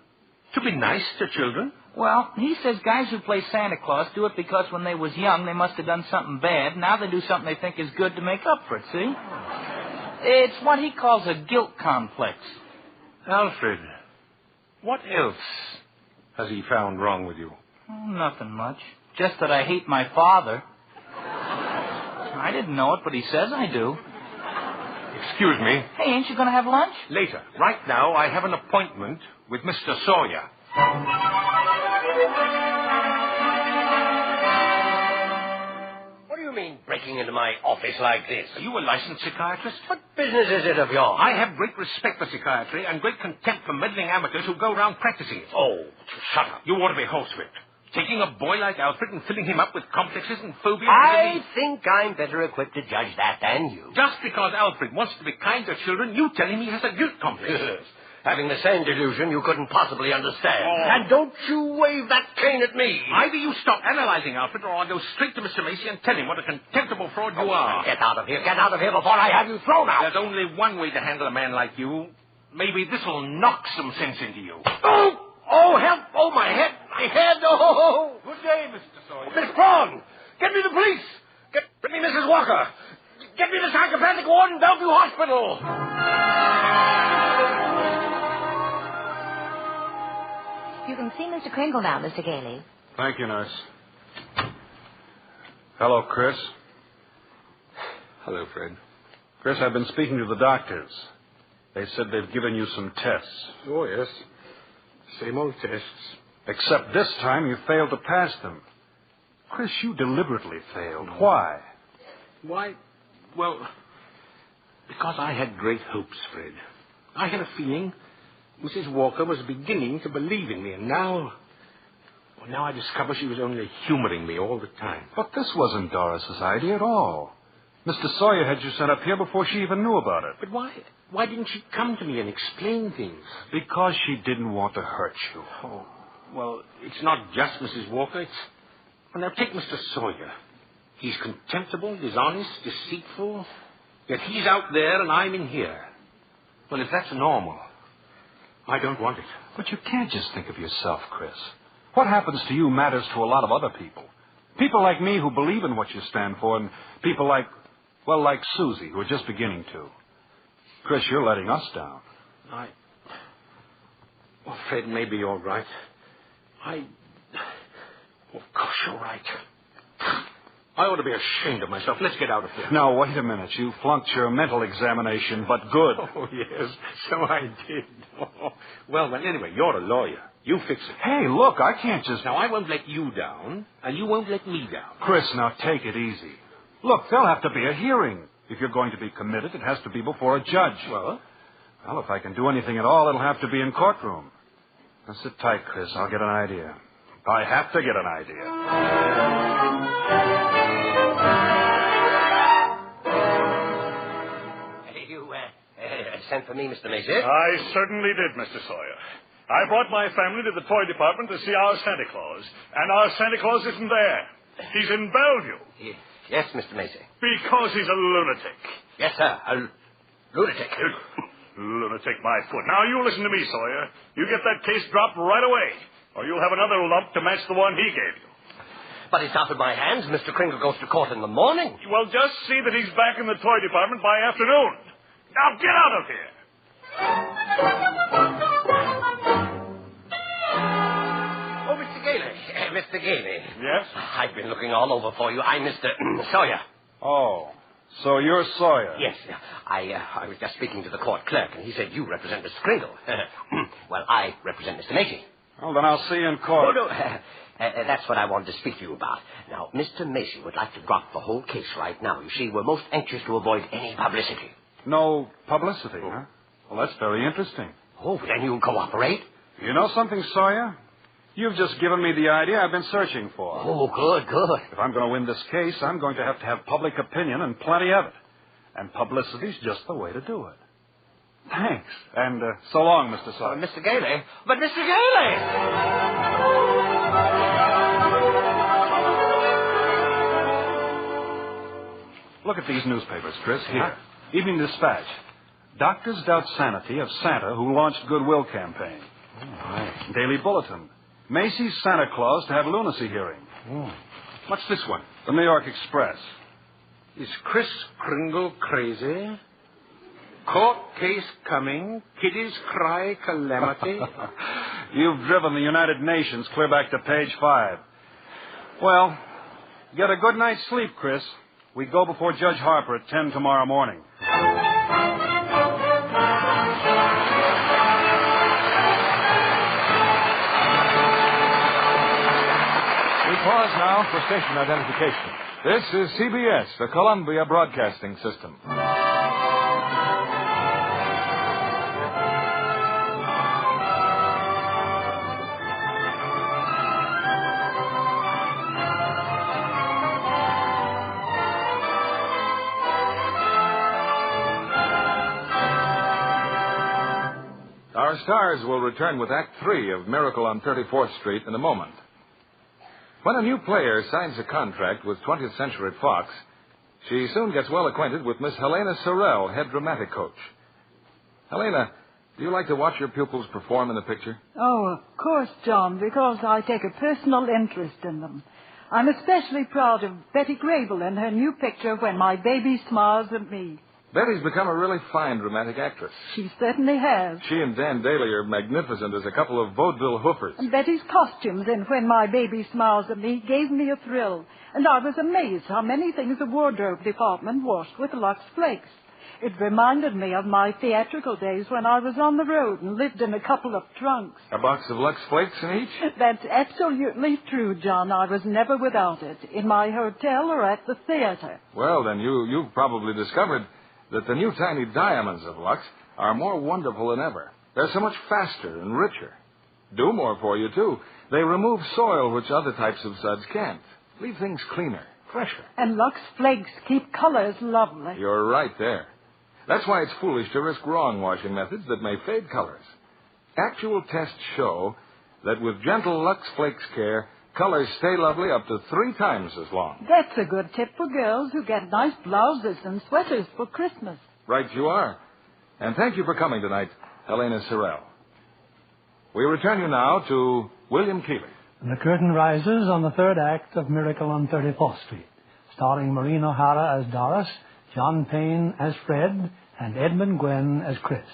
Speaker 8: To be nice to children?
Speaker 16: Well, he says guys who play Santa Claus do it because when they was young they must have done something bad. Now they do something they think is good to make up for it, see? It's what he calls a guilt complex.
Speaker 8: Alfred, what else has he found wrong with you?
Speaker 16: Oh, nothing much. Just that I hate my father. I didn't know it, but he says I do.
Speaker 8: Excuse me.
Speaker 16: Hey, ain't you going to have lunch?
Speaker 8: Later. Right now, I have an appointment with Mr. Sawyer.
Speaker 13: What do you mean, breaking into my office like this?
Speaker 8: Are you a licensed psychiatrist?
Speaker 13: What business is it of yours?
Speaker 8: I have great respect for psychiatry and great contempt for meddling amateurs who go around practicing it.
Speaker 13: Oh, shut up.
Speaker 8: You ought to be horsewhipped. Taking a boy like Alfred and filling him up with complexes and phobias.
Speaker 13: I think I'm better equipped to judge that than you.
Speaker 8: Just because Alfred wants to be kind to children, you tell him he has a guilt complex.
Speaker 13: Yes. Having the same delusion you couldn't possibly understand.
Speaker 8: Oh.
Speaker 13: And don't you wave that cane at me.
Speaker 8: Either you stop analyzing Alfred or I'll go straight to Mr. Macy and tell him what a contemptible fraud you are.
Speaker 13: Get out of here. Get out of here before I have you thrown out.
Speaker 8: There's only one way to handle a man like you. Maybe this'll knock some sense into you.
Speaker 13: Oh, help. Oh, my head. My head. Oh.
Speaker 8: Good day, Mr. Sawyer.
Speaker 13: Miss Prawn, get me the police. Get me Mrs. Walker. Get me the psychopathic ward in Bellevue Hospital.
Speaker 9: You can see Mr. Kringle now, Mr. Gailey.
Speaker 15: Thank you, nurse. Hello, Chris.
Speaker 8: Hello, Fred.
Speaker 15: Chris, I've been speaking to the doctors. They said they've given you some tests.
Speaker 8: Oh, yes. Same old tests.
Speaker 15: Except this time you failed to pass them. Chris, you deliberately failed. Why?
Speaker 8: Why? Well, because I had great hopes, Fred. I had a feeling Mrs. Walker was beginning to believe in me, and now I discover she was only humoring me all the time.
Speaker 15: But this wasn't Doris's idea at all. Mr. Sawyer had you sent up here before she even knew about it.
Speaker 8: But why didn't she come to me and explain things?
Speaker 15: Because she didn't want to hurt you.
Speaker 8: Oh, well, it's not just Mrs. Walker. Well, now, take Mr. Sawyer. He's contemptible, dishonest, deceitful. Yet he's out there and I'm in here. Well, if that's normal, I don't want it.
Speaker 15: But you can't just think of yourself, Chris. What happens to you matters to a lot of other people. People like me who believe in what you stand for, and people like Susie, who are just beginning to. Chris, you're letting us down.
Speaker 8: Well, Fred, maybe you're right. Of course you're right. I ought to be ashamed of myself. Let's get out of here.
Speaker 15: Now, wait a minute. You flunked your mental examination, but good.
Speaker 8: Oh, yes. So I did. Oh. Well, anyway, you're a lawyer. You fix it.
Speaker 15: Hey, look, I can't just...
Speaker 8: Now, I won't let you down, and you won't let me down.
Speaker 15: Chris, now take it easy. Look, there'll have to be a hearing. If you're going to be committed, it has to be before a judge.
Speaker 8: Well,
Speaker 15: if I can do anything at all, it'll have to be in courtroom. Now, sit tight, Chris. I'll get an idea. I have to get an idea.
Speaker 13: Sent for me, Mr. Macy?
Speaker 11: I certainly did, Mr. Sawyer. I brought my family to the toy department to see our Santa Claus, and our Santa Claus isn't there. He's in Bellevue.
Speaker 13: Yes, Mr. Macy.
Speaker 11: Because he's a lunatic.
Speaker 13: Yes, sir, a lunatic.
Speaker 11: Lunatic, my foot. Now, you listen to me, Sawyer. You get that case dropped right away, or you'll have another lump to match the one he gave you.
Speaker 13: But it's out of my hands. Mr. Kringle goes to court in the morning.
Speaker 11: Well, just see that he's back in the toy department by afternoon. Now get out of here!
Speaker 13: Oh, Mr. Gailey. Mr. Gailey.
Speaker 15: Yes?
Speaker 13: I've been looking all over for you. I'm Mr. Sawyer.
Speaker 15: Oh, so you're Sawyer?
Speaker 13: Yes. I was just speaking to the court clerk, and he said you represent Mr. Kringle. Well, I represent Mr. Macy.
Speaker 15: Well, then I'll see you in court.
Speaker 13: Oh, no. That's what I wanted to speak to you about. Now, Mr. Macy would like to drop the whole case right now. You see, we're most anxious to avoid any publicity.
Speaker 15: No publicity, huh? Well, that's very interesting.
Speaker 13: Oh, then you'll cooperate?
Speaker 15: You know something, Sawyer? You've just given me the idea I've been searching for.
Speaker 13: Oh, good.
Speaker 15: If I'm going to win this case, I'm going to have public opinion and plenty of it. And publicity's just the way to do it. Thanks. And so long, Mr. Sawyer.
Speaker 13: Mr. Gailey. But Mr. Gailey!
Speaker 15: Look at these newspapers, Chris. Here. Evening Dispatch. Doctors doubt sanity of Santa who launched Goodwill campaign. Daily Bulletin. Macy's Santa Claus to have lunacy hearing.
Speaker 8: What's this one?
Speaker 15: The New York Express.
Speaker 8: Is Kris Kringle crazy? Court case coming. Kiddies cry calamity.
Speaker 15: You've driven the United Nations clear back to page 5. Well, get a good night's sleep, Chris. We go before Judge Harper at 10 tomorrow morning.
Speaker 3: We pause now for station identification. This is CBS, the Columbia Broadcasting System. Our stars will return with Act 3 of Miracle on 34th Street in a moment. When a new player signs a contract with 20th Century Fox, she soon gets well acquainted with Miss Helena Sorrell, head dramatic coach. Helena, do you like to watch your pupils perform in the picture?
Speaker 17: Oh, of course, John, because I take a personal interest in them. I'm especially proud of Betty Grable and her new picture, When My Baby Smiles at Me.
Speaker 3: Betty's become a really fine dramatic actress.
Speaker 17: She certainly has.
Speaker 3: She and Dan Daly are magnificent as a couple of vaudeville hoofers.
Speaker 17: And Betty's costumes in When My Baby Smiles at Me gave me a thrill. And I was amazed how many things the wardrobe department washed with Lux Flakes. It reminded me of my theatrical days when I was on the road and lived in a couple of trunks.
Speaker 3: A box of Lux Flakes in each?
Speaker 17: That's absolutely true, John. I was never without it, in my hotel or at the theater.
Speaker 3: Well, then you've probably discovered that the new tiny diamonds of Lux are more wonderful than ever. They're so much faster and richer. Do more for you, too. They remove soil which other types of suds can't. Leave things cleaner, fresher.
Speaker 17: And Lux Flakes keep colors lovely.
Speaker 3: You're right there. That's why it's foolish to risk wrong washing methods that may fade colors. Actual tests show that with gentle Lux Flakes care, colors stay lovely up to 3 times as long.
Speaker 17: That's a good tip for girls who get nice blouses and sweaters for Christmas.
Speaker 3: Right you are. And thank you for coming tonight, Helena Sorrell. We return you now to William Keighley.
Speaker 4: The curtain rises on the third act of Miracle on 34th Street, starring Maureen O'Hara as Doris, John Payne as Fred, and Edmund Gwen as Chris.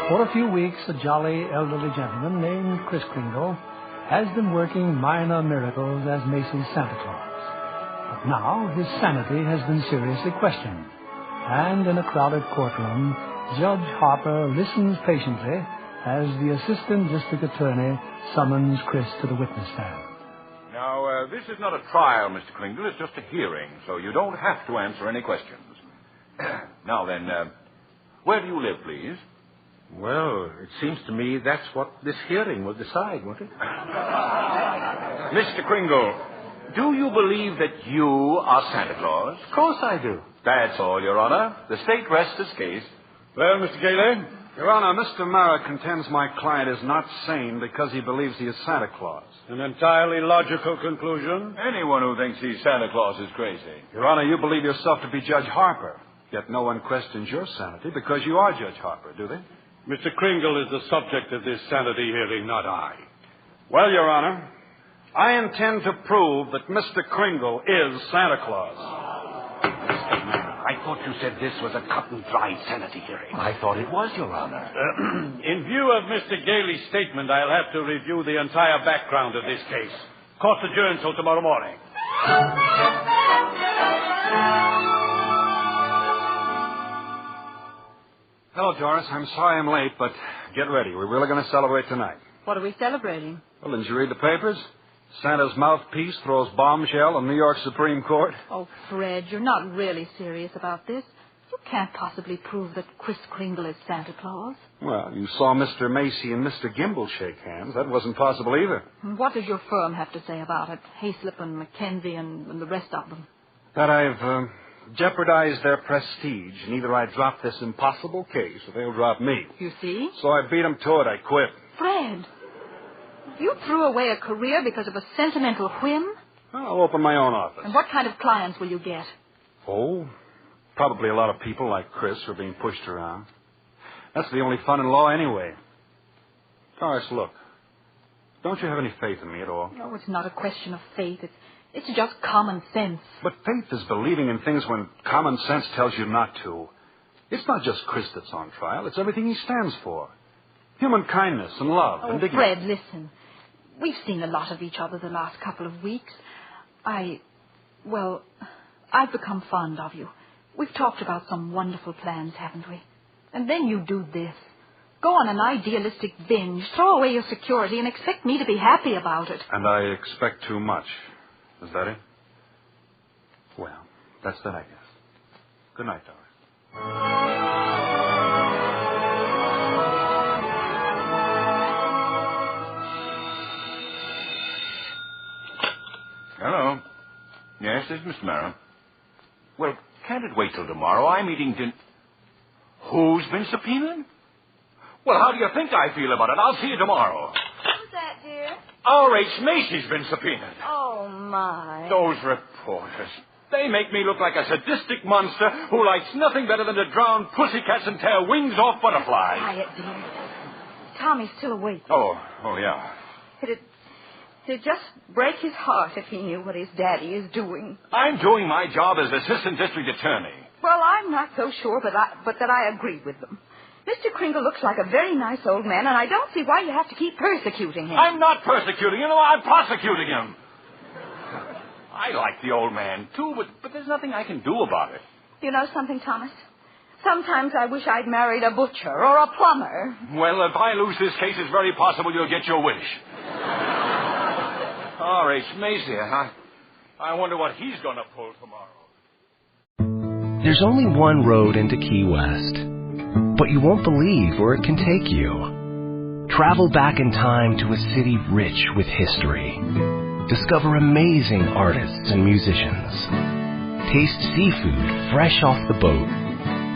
Speaker 4: For a few weeks, a jolly elderly gentleman named Kris Kringle has been working minor miracles as Macy's Santa Claus. But now his sanity has been seriously questioned, and in a crowded courtroom, Judge Harper listens patiently as the assistant district attorney summons Chris to the witness stand.
Speaker 18: Now, this is not a trial, Mr. Kringle. It's just a hearing, so you don't have to answer any questions. Now then, where do you live, please?
Speaker 8: Well, it seems to me that's what this hearing will decide, won't it?
Speaker 18: Mr. Kringle, do you believe that you are Santa Claus?
Speaker 8: Of course I do.
Speaker 18: That's all, Your Honor. The state rests its case.
Speaker 15: Well, Mr. Gailey? Your Honor, Mr. Mara contends my client is not sane because he believes he is Santa Claus.
Speaker 11: An entirely logical conclusion.
Speaker 18: Anyone who thinks he's Santa Claus is crazy.
Speaker 15: Your Honor, you believe yourself to be Judge Harper. Yet no one questions your sanity because you are Judge Harper, do they?
Speaker 11: Mr. Kringle is the subject of this sanity hearing, not I.
Speaker 15: Well, Your Honor, I intend to prove that Mr. Kringle is Santa Claus.
Speaker 8: I thought you said this was a cut-and-dry sanity hearing.
Speaker 18: I thought it was, Your Honor.
Speaker 11: In view of Mr. Gailey's statement, I'll have to review the entire background of this case. Court adjourned till tomorrow morning.
Speaker 15: Hello, Doris. I'm sorry I'm late, but get ready. We're really going to celebrate tonight.
Speaker 6: What are we celebrating?
Speaker 15: Well, didn't you read the papers? Santa's mouthpiece throws bombshell in New York Supreme Court.
Speaker 6: Oh, Fred, you're not really serious about this. You can't possibly prove that Kris Kringle is Santa Claus.
Speaker 15: Well, you saw Mr. Macy and Mr. Gimble shake hands. That wasn't possible either.
Speaker 6: What does your firm have to say about it? Hayslip and McKenzie and the rest of them.
Speaker 15: That I've jeopardize their prestige, and either I drop this impossible case or they'll drop me.
Speaker 6: You see?
Speaker 15: So I beat them to it. I quit.
Speaker 6: Fred, you threw away a career because of a sentimental whim?
Speaker 15: I'll open my own office.
Speaker 6: And what kind of clients will you get?
Speaker 15: Oh, probably a lot of people like Chris who are being pushed around. That's the only fun in law anyway. Doris, look. Don't you have any faith in me at all?
Speaker 6: No, it's not a question of faith. It's just common sense.
Speaker 15: But faith is believing in things when common sense tells you not to. It's not just Chris that's on trial. It's everything he stands for. Human kindness and love and dignity.
Speaker 6: Fred, listen. We've seen a lot of each other the last couple of weeks. I've become fond of you. We've talked about some wonderful plans, haven't we? And then you do this. Go on an idealistic binge, throw away your security, and expect me to be happy about it.
Speaker 15: And I expect too much. Is that it? Well, that's that, I guess. Good night, Doris.
Speaker 18: Hello. Yes, this is Mr. Merrill. Well, can't it wait till tomorrow? I'm eating dinner. Who's been subpoenaed? Well, how do you think I feel about it? I'll see you tomorrow.
Speaker 12: Who's that, dear?
Speaker 18: R.H. Macy's been subpoenaed.
Speaker 12: Oh, my.
Speaker 18: Those reporters. They make me look like a sadistic monster who likes nothing better than to drown pussycats and tear wings off butterflies.
Speaker 12: Quiet, dear. Tommy's still awake.
Speaker 18: Oh, yeah.
Speaker 19: It'd just break his heart if he knew what his daddy is doing.
Speaker 18: I'm doing my job as assistant district attorney.
Speaker 19: Well, I'm not so sure, but that I agree with them. Mr. Kringle looks like a very nice old man, and I don't see why you have to keep persecuting him.
Speaker 18: I'm not persecuting him. I'm prosecuting him. I like the old man, too, but there's nothing I can do about it.
Speaker 19: You know something, Thomas? Sometimes I wish I'd married a butcher or a plumber.
Speaker 18: Well, if I lose this case, it's very possible you'll get your wish. R.H. Macy, I wonder what he's going to pull tomorrow.
Speaker 2: There's only one road into Key West, but you won't believe where it can take you. Travel back in time to a city rich with history. Discover amazing artists and musicians. Taste seafood fresh off the boat.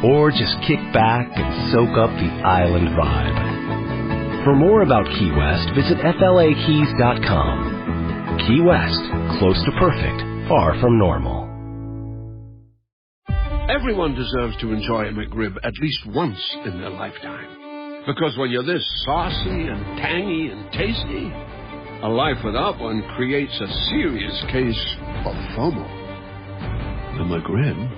Speaker 2: Or just kick back and soak up the island vibe. For more about Key West, visit flakeys.com. Key West, close to perfect, far from normal.
Speaker 20: Everyone deserves to enjoy a McRib at least once in their lifetime. Because when you're this saucy and tangy and tasty, a life without one creates a serious case of FOMO. The McRib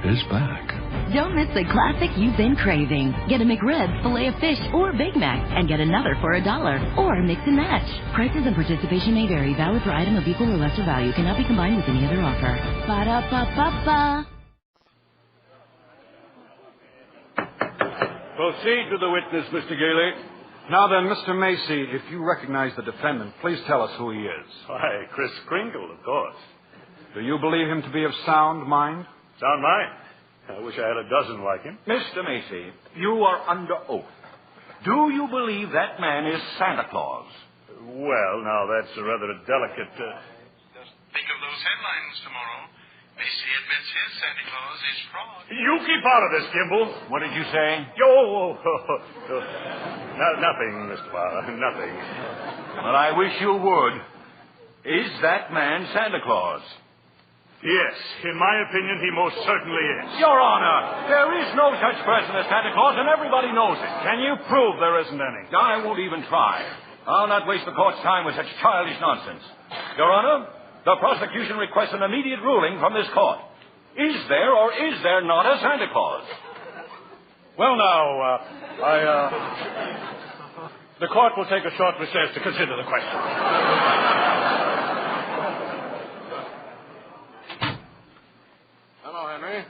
Speaker 20: is back.
Speaker 21: Don't miss the classic you've been craving. Get a McRib, filet of fish, or Big Mac, and get another for $1. Or mix and match. Prices and participation may vary. Valid for item of equal or lesser value. Cannot be combined with any other offer. Ba-da-ba-ba-ba.
Speaker 15: Proceed to the witness, Mr. Gailey. Now then, Mr. Macy, if you recognize the defendant, please tell us who he is.
Speaker 11: Why, Chris Kringle, of course.
Speaker 15: Do you believe him to be of sound mind?
Speaker 11: Sound mind? I wish I had a dozen like him.
Speaker 18: Mr. Macy, you are under oath. Do you believe that man is Santa Claus?
Speaker 11: Well, now, that's rather a delicate...
Speaker 10: Just think of those headlines tomorrow. Macy admits his Santa Claus is fraud.
Speaker 11: You keep out of this, Kimball.
Speaker 18: What did you say?
Speaker 11: Nothing, Mr. Barr, nothing.
Speaker 18: But I wish you would. Is that man Santa Claus?
Speaker 11: Yes, in my opinion, he most certainly is.
Speaker 18: Your Honor, there is no such person as Santa Claus, and everybody knows it.
Speaker 15: Can you prove there isn't any?
Speaker 18: I won't even try. I'll not waste the court's time with such childish nonsense. Your Honor, the prosecution requests an immediate ruling from this court. Is there or is there not a Santa Claus?
Speaker 15: Well, now, the court will take a short recess to consider the question.
Speaker 22: Hello, Henry.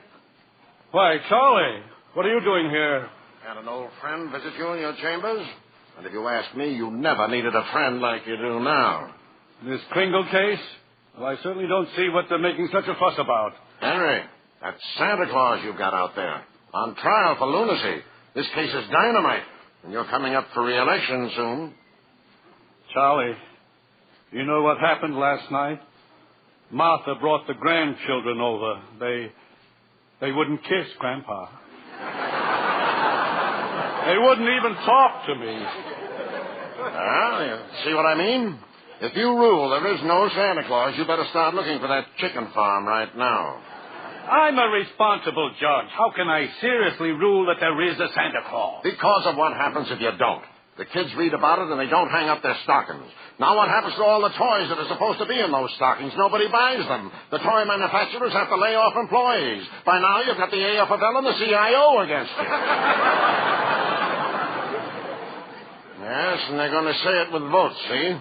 Speaker 15: Why, Charlie, what are you doing here?
Speaker 22: Had an old friend visit you in your chambers? And if you ask me, you never needed a friend like you do now.
Speaker 15: This Kringle case? Well, I certainly don't see what they're making such a fuss about.
Speaker 22: Henry, that's Santa Claus you've got out there. On trial for lunacy. This case is dynamite. And you're coming up for re-election soon.
Speaker 15: Charlie, you know what happened last night? Martha brought the grandchildren over.
Speaker 11: They wouldn't kiss, Grandpa. They wouldn't even talk to me.
Speaker 22: Well, you see what I mean? If you rule there is no Santa Claus, you better start looking for that chicken farm right now.
Speaker 11: I'm a responsible judge. How can I seriously rule that there is a Santa Claus?
Speaker 22: Because of what happens if you don't. The kids read about it and they don't hang up their stockings. Now what happens to all the toys that are supposed to be in those stockings? Nobody buys them. The toy manufacturers have to lay off employees. By now you've got the AFL and the CIO against you. Yes, and they're going to say it with votes, see?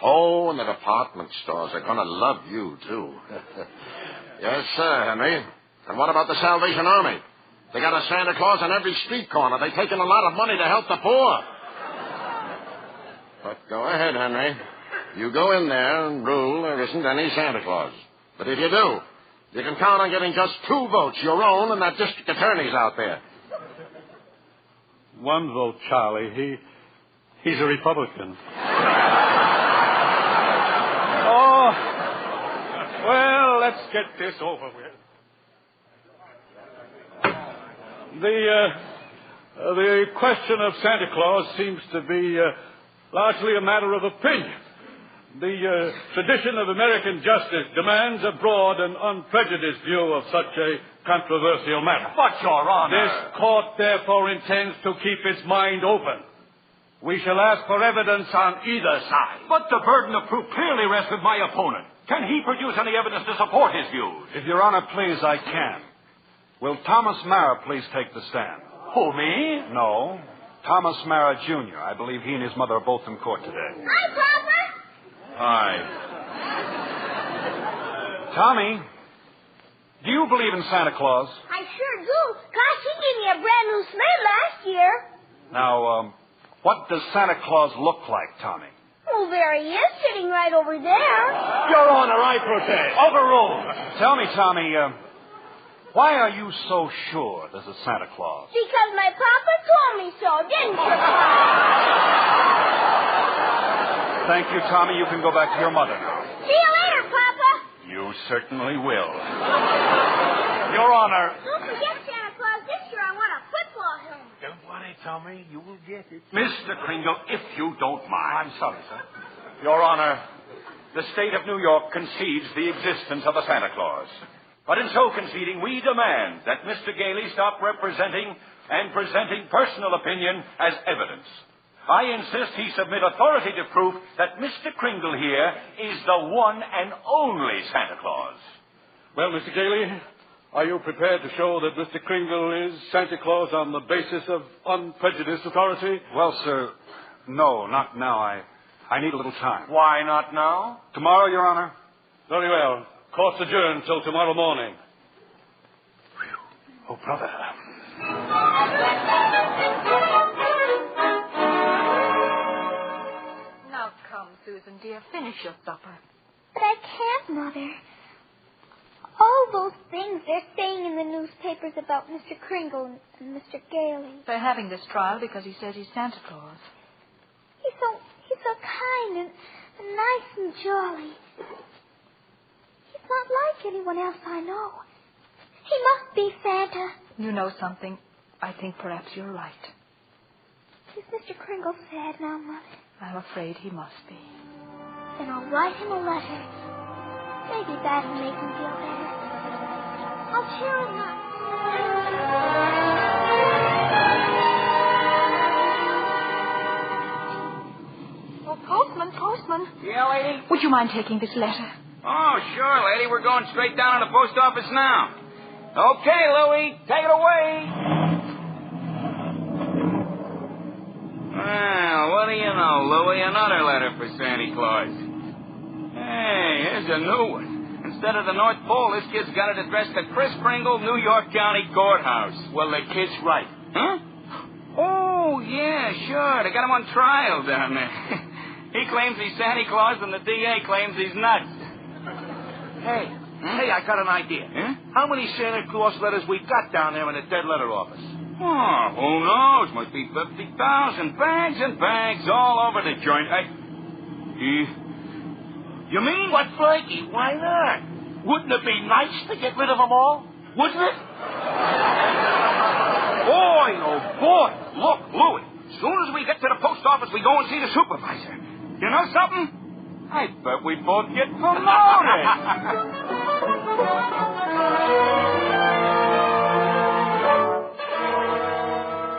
Speaker 22: Oh, and the department stores are going to love you, too. Yes, sir, Henry. And what about the Salvation Army? They got a Santa Claus on every street corner. They've taken a lot of money to help the poor. But go ahead, Henry. You go in there and rule there isn't any Santa Claus. But if you do, you can count on getting just 2 votes, your own and that district attorney's out there.
Speaker 11: 1 vote, Charlie. He's a Republican. Oh, well, let's get this over with. The question of Santa Claus seems to be largely a matter of opinion. The tradition of American justice demands a broad and unprejudiced view of such a controversial matter.
Speaker 18: But, Your Honor...
Speaker 11: This court, therefore, intends to keep its mind open. We shall ask for evidence on either side.
Speaker 18: But the burden of proof clearly rests with my opponent. Can he produce any evidence to support his views?
Speaker 15: If Your Honor please, I can. Will Thomas Mara please take the stand?
Speaker 18: Who, me?
Speaker 15: No. Thomas Mara, Jr. I believe he and his mother are both in court today.
Speaker 7: Hi, Papa.
Speaker 15: Hi. Tommy, do you believe in Santa Claus?
Speaker 7: I sure do. Gosh, he gave me a brand new sleigh last year.
Speaker 15: Now, what does Santa Claus look like, Tommy?
Speaker 7: Well, there he is, sitting right over there.
Speaker 15: Your Honor, I protest. Overruled. Tell me, Tommy, why are you so sure there's a Santa Claus?
Speaker 7: Because my papa told me so, didn't you, Papa?
Speaker 15: Thank you, Tommy. You can go back to your mother now.
Speaker 7: See you later, Papa.
Speaker 15: You certainly will. Your Honor.
Speaker 7: Don't forget Santa Claus. This year I want a football helmet.
Speaker 8: Don't worry, Tommy. You will get it.
Speaker 18: Mr. Kringle, if you don't mind.
Speaker 15: I'm sorry, sir.
Speaker 18: Your Honor, the state of New York concedes the existence of a Santa Claus. But in so conceding, we demand that Mr. Gailey stop representing and presenting personal opinion as evidence. I insist he submit authoritative proof that Mr. Kringle here is the one and only Santa Claus.
Speaker 11: Well, Mr. Gailey, are you prepared to show that Mr. Kringle is Santa Claus on the basis of unprejudiced authority?
Speaker 15: Well, sir, no, not now. I need a little time.
Speaker 18: Why not now?
Speaker 15: Tomorrow, Your Honor.
Speaker 11: Very well. Court's adjourned till tomorrow morning.
Speaker 15: Oh, brother.
Speaker 6: Now come, Susan, dear, finish your supper.
Speaker 7: But I can't, Mother. All those things they're saying in the newspapers about Mr. Kringle and Mr. Gailey.
Speaker 6: They're having this trial because he says he's Santa Claus.
Speaker 7: He's so kind and nice and jolly. He's not like anyone else I know. He must be Santa.
Speaker 6: You know something? I think perhaps you're right.
Speaker 7: Is Mr. Kringle sad now, Mother?
Speaker 6: I'm afraid he must be.
Speaker 7: Then I'll write him a letter. Maybe that'll make him feel better. I'll cheer him up.
Speaker 6: Oh, postman.
Speaker 16: Yeah, lady?
Speaker 6: Would you mind taking this letter?
Speaker 16: Oh, sure, lady. We're going straight down to the post office now. Okay, Louie, take it away. Well, what do you know, Louie? Another letter for Santa Claus. Hey, here's a new one. Instead of the North Pole, this kid's got it addressed to Chris Kringle, New York County Courthouse.
Speaker 18: Well, the kid's right.
Speaker 16: Huh? Oh, yeah, sure. They got him on trial down there. He claims he's Santa Claus, and the DA claims he's nuts.
Speaker 18: Hey, I got an idea.
Speaker 16: Huh?
Speaker 18: How many Santa Claus letters we got down there in the dead letter office?
Speaker 16: Oh, who knows? Must be 50,000. Bags and bags all over the joint.
Speaker 18: You mean? What, Blakey? Why not? Wouldn't it be nice to get rid of them all? wouldn't it? Boy, oh boy. Look, Louie. As soon as we get to the post office, we go and see the supervisor. You know something? I bet we both get promoted.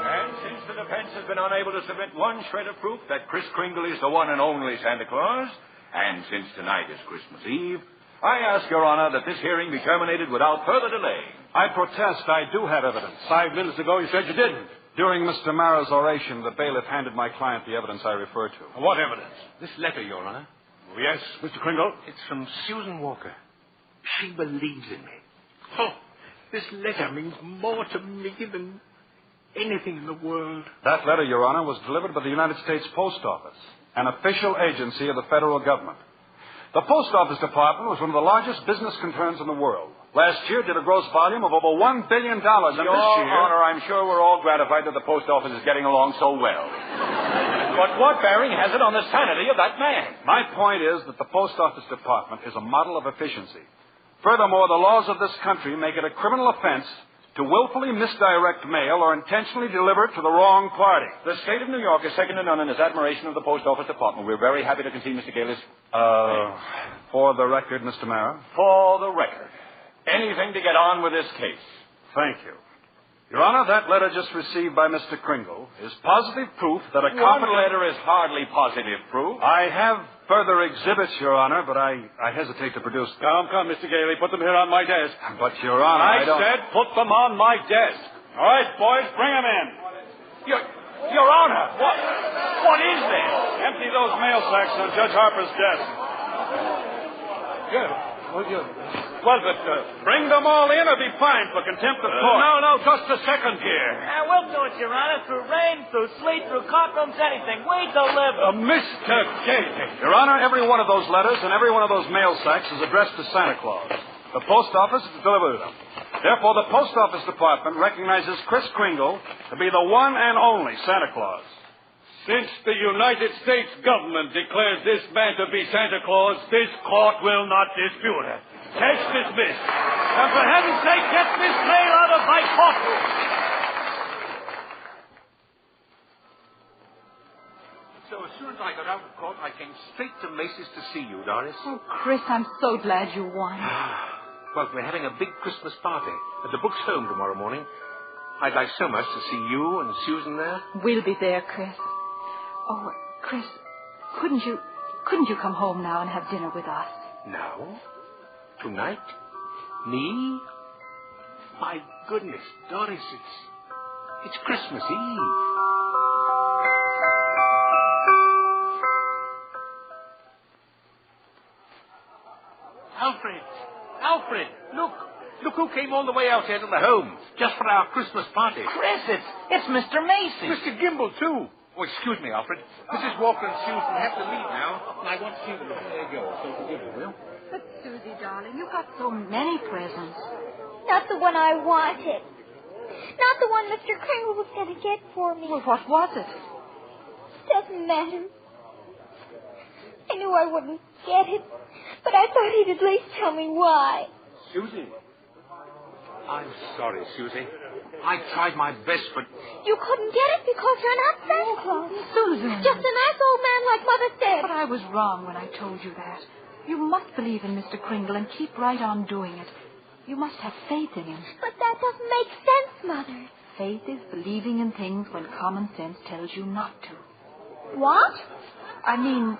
Speaker 18: And since the defense has been unable to submit one shred of proof that Kris Kringle is the one and only Santa Claus, and since tonight is Christmas Eve, I ask Your Honor that this hearing be terminated without further delay.
Speaker 15: I protest. I do have evidence. 5 minutes ago, you said you didn't. During Mr. Mara's oration, the bailiff handed my client the evidence I referred to.
Speaker 8: What evidence? This letter, Your Honor.
Speaker 15: Oh, yes, Mr. Kringle?
Speaker 8: It's from Susan Walker. She believes in me. Oh, this letter means more to me than anything in the world.
Speaker 15: That letter, Your Honor, was delivered by the United States Post Office, an official agency of the federal government. The Post Office Department was one of the largest business concerns in the world. Last year did a gross volume of over $1 billion. And
Speaker 18: Your
Speaker 15: this year...
Speaker 18: Honor, I'm sure we're all gratified that the Post Office is getting along so well. But what bearing has it on the sanity of that man?
Speaker 15: My point is that the Post Office Department is a model of efficiency. Furthermore, the laws of this country make it a criminal offense to willfully misdirect mail or intentionally deliver it to the wrong party.
Speaker 18: The state of New York is second to none in its admiration of the Post Office Department. We're very happy to concede Mr. Galis.
Speaker 15: For the record, Mr. Mara?
Speaker 18: For the record. Anything to get on with this case.
Speaker 15: Thank you. Your Honor, that letter just received by Mr. Kringle is positive proof that a
Speaker 18: One letter is hardly positive proof.
Speaker 15: I have further exhibits, Your Honor, but I hesitate to produce them.
Speaker 18: Come, Mr. Gailey, put them here on my desk.
Speaker 15: But, Your Honor, I don't...
Speaker 18: said put them on my desk.
Speaker 15: All right, boys, bring them in.
Speaker 18: Your Honor, what is this?
Speaker 15: Empty those mail sacks on Judge Harper's desk.
Speaker 18: Good.
Speaker 15: Well, but bring them all in or be fined for contempt of court.
Speaker 18: No, just a second here.
Speaker 16: We'll do it, Your Honor, through rain, through sleet, through courtrooms, anything. We deliver.
Speaker 15: Mr. Gailey. Your Honor, every one of those letters and every one of those mail sacks is addressed to Santa Claus. The post office is to deliver them. Therefore, the Post Office Department recognizes Kris Kringle to be the one and only Santa Claus.
Speaker 11: Since the United States government declares this man to be Santa Claus, this court will not dispute it. Case dismissed. And for heaven's sake, get this mail out of my courtroom.
Speaker 8: So as soon as I got out of court, I came straight to Macy's to see you, Doris.
Speaker 6: Oh, Chris, I'm so glad you won.
Speaker 8: Well, we're having a big Christmas party at the Brooks home tomorrow morning. I'd like so much to see you and Susan there.
Speaker 6: We'll be there, Chris. Oh, Chris, couldn't you come home now and have dinner with us?
Speaker 8: Now? Tonight? Me? My goodness, Doris, it's Christmas Eve. Alfred, look who came all the way out here to the home just for our Christmas party.
Speaker 16: Chris, it's Mr. Macy.
Speaker 8: Mr. Gimble, too. Oh, excuse me, Alfred. Mrs. Walker and Susan have to leave now, and I want to see them before they go, so forgive me, will?
Speaker 6: But, Susie, darling, you got so many presents.
Speaker 7: Not the one I wanted. Not the one Mr. Kringle was going to get for me.
Speaker 6: Well, what was it?
Speaker 7: Doesn't matter. I knew I wouldn't get it, but I thought he'd at least tell me why.
Speaker 8: Susie. I'm sorry, Susie. I tried my best, but...
Speaker 7: You couldn't get it because you're not Santa Claus.
Speaker 6: Susan.
Speaker 7: Just a nice old man like Mother said.
Speaker 6: But I was wrong when I told you that. You must believe in Mr. Kringle and keep right on doing it. You must have faith in him.
Speaker 7: But that doesn't make sense, Mother.
Speaker 6: Faith is believing in things when common sense tells you not to.
Speaker 7: What?
Speaker 6: I mean,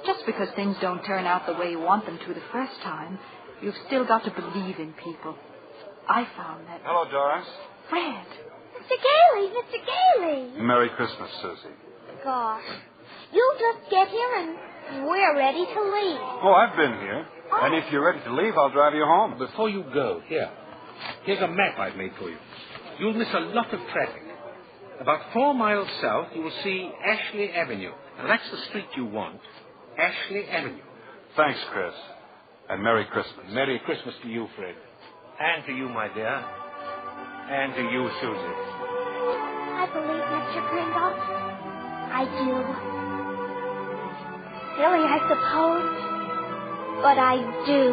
Speaker 6: just because things don't turn out the way you want them to the first time, you've still got to believe in people. I found that...
Speaker 15: Hello, Doris.
Speaker 6: Fred.
Speaker 7: Mr. Gailey.
Speaker 15: Merry Christmas, Susie.
Speaker 7: Gosh. You just get here and we're ready to leave.
Speaker 15: Oh, I've been here. Oh. And if you're ready to leave, I'll drive you home.
Speaker 8: Before you go, here's a map I've made for you. You'll miss a lot of traffic. About 4 miles south, you will see Ashley Avenue. And that's the street you want. Ashley Avenue.
Speaker 15: Thanks, Chris. And Merry Christmas.
Speaker 8: Merry Christmas to you, Fred. And to you, my dear. And to you, Susie.
Speaker 7: I believe Mr. Kringle. I do. Silly, I suppose. But I do.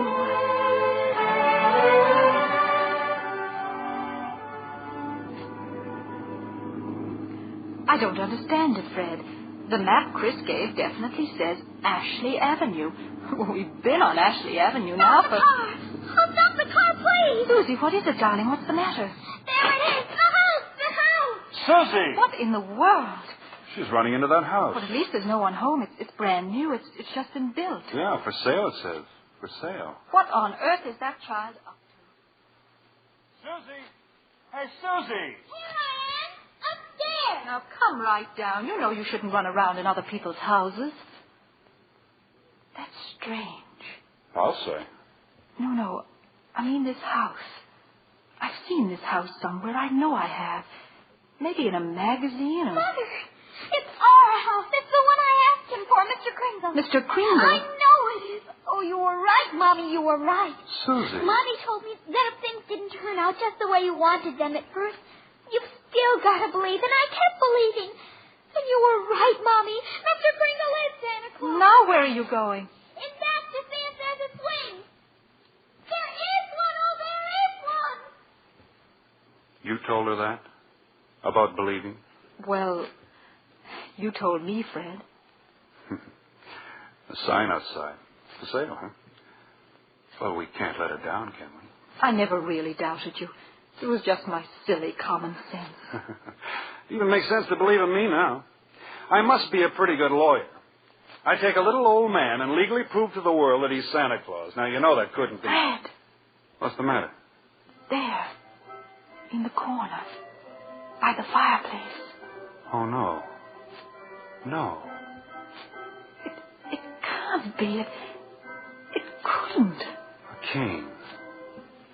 Speaker 6: don't understand it, Fred. The map Chris gave definitely says Ashley Avenue. We've been on Ashley Avenue now for...
Speaker 7: Stop the car, please!
Speaker 6: Susie, what is it, darling? What's the matter?
Speaker 7: There it is! The house!
Speaker 15: Susie!
Speaker 6: What in the world?
Speaker 15: She's running into that house.
Speaker 6: Well, at least there's no one home. It's brand new. It's just been built.
Speaker 15: Yeah, for sale, it says. For sale.
Speaker 6: What on earth is that child up to?
Speaker 15: Susie! Hey, Susie!
Speaker 7: Here I am! Upstairs!
Speaker 6: Now, come right down. You know you shouldn't run around in other people's houses. That's strange.
Speaker 15: I'll say.
Speaker 6: No. I mean this house. I've seen this house somewhere. I know I have. Maybe in a magazine or...
Speaker 7: Mother, it's our house. It's the one I asked him for, Mr. Kringle.
Speaker 6: Mr. Kringle?
Speaker 7: I know it is. Oh, you were right, Mommy. You were right.
Speaker 15: Susie.
Speaker 7: Mommy told me that if things didn't turn out just the way you wanted them at first, you've still got to believe. And I kept believing. And you were right, Mommy. Mr. Kringle is Santa Claus.
Speaker 6: Now where are you going?
Speaker 7: In back to see if there's a swing. There is one. Oh, there is one.
Speaker 15: You told her that? About believing?
Speaker 6: Well, you told me, Fred.
Speaker 15: A sign outside. For sale, huh? Well, we can't let her down, can we?
Speaker 6: I never really doubted you. It was just my silly common sense.
Speaker 15: Even makes sense to believe in me now. I must be a pretty good lawyer. I take a little old man and legally prove to the world that he's Santa Claus. Now, you know that couldn't be.
Speaker 6: Fred!
Speaker 15: What's the matter?
Speaker 6: There. In the corner. By the fireplace.
Speaker 15: Oh, no. No.
Speaker 6: It can't be. It couldn't.
Speaker 15: A cane.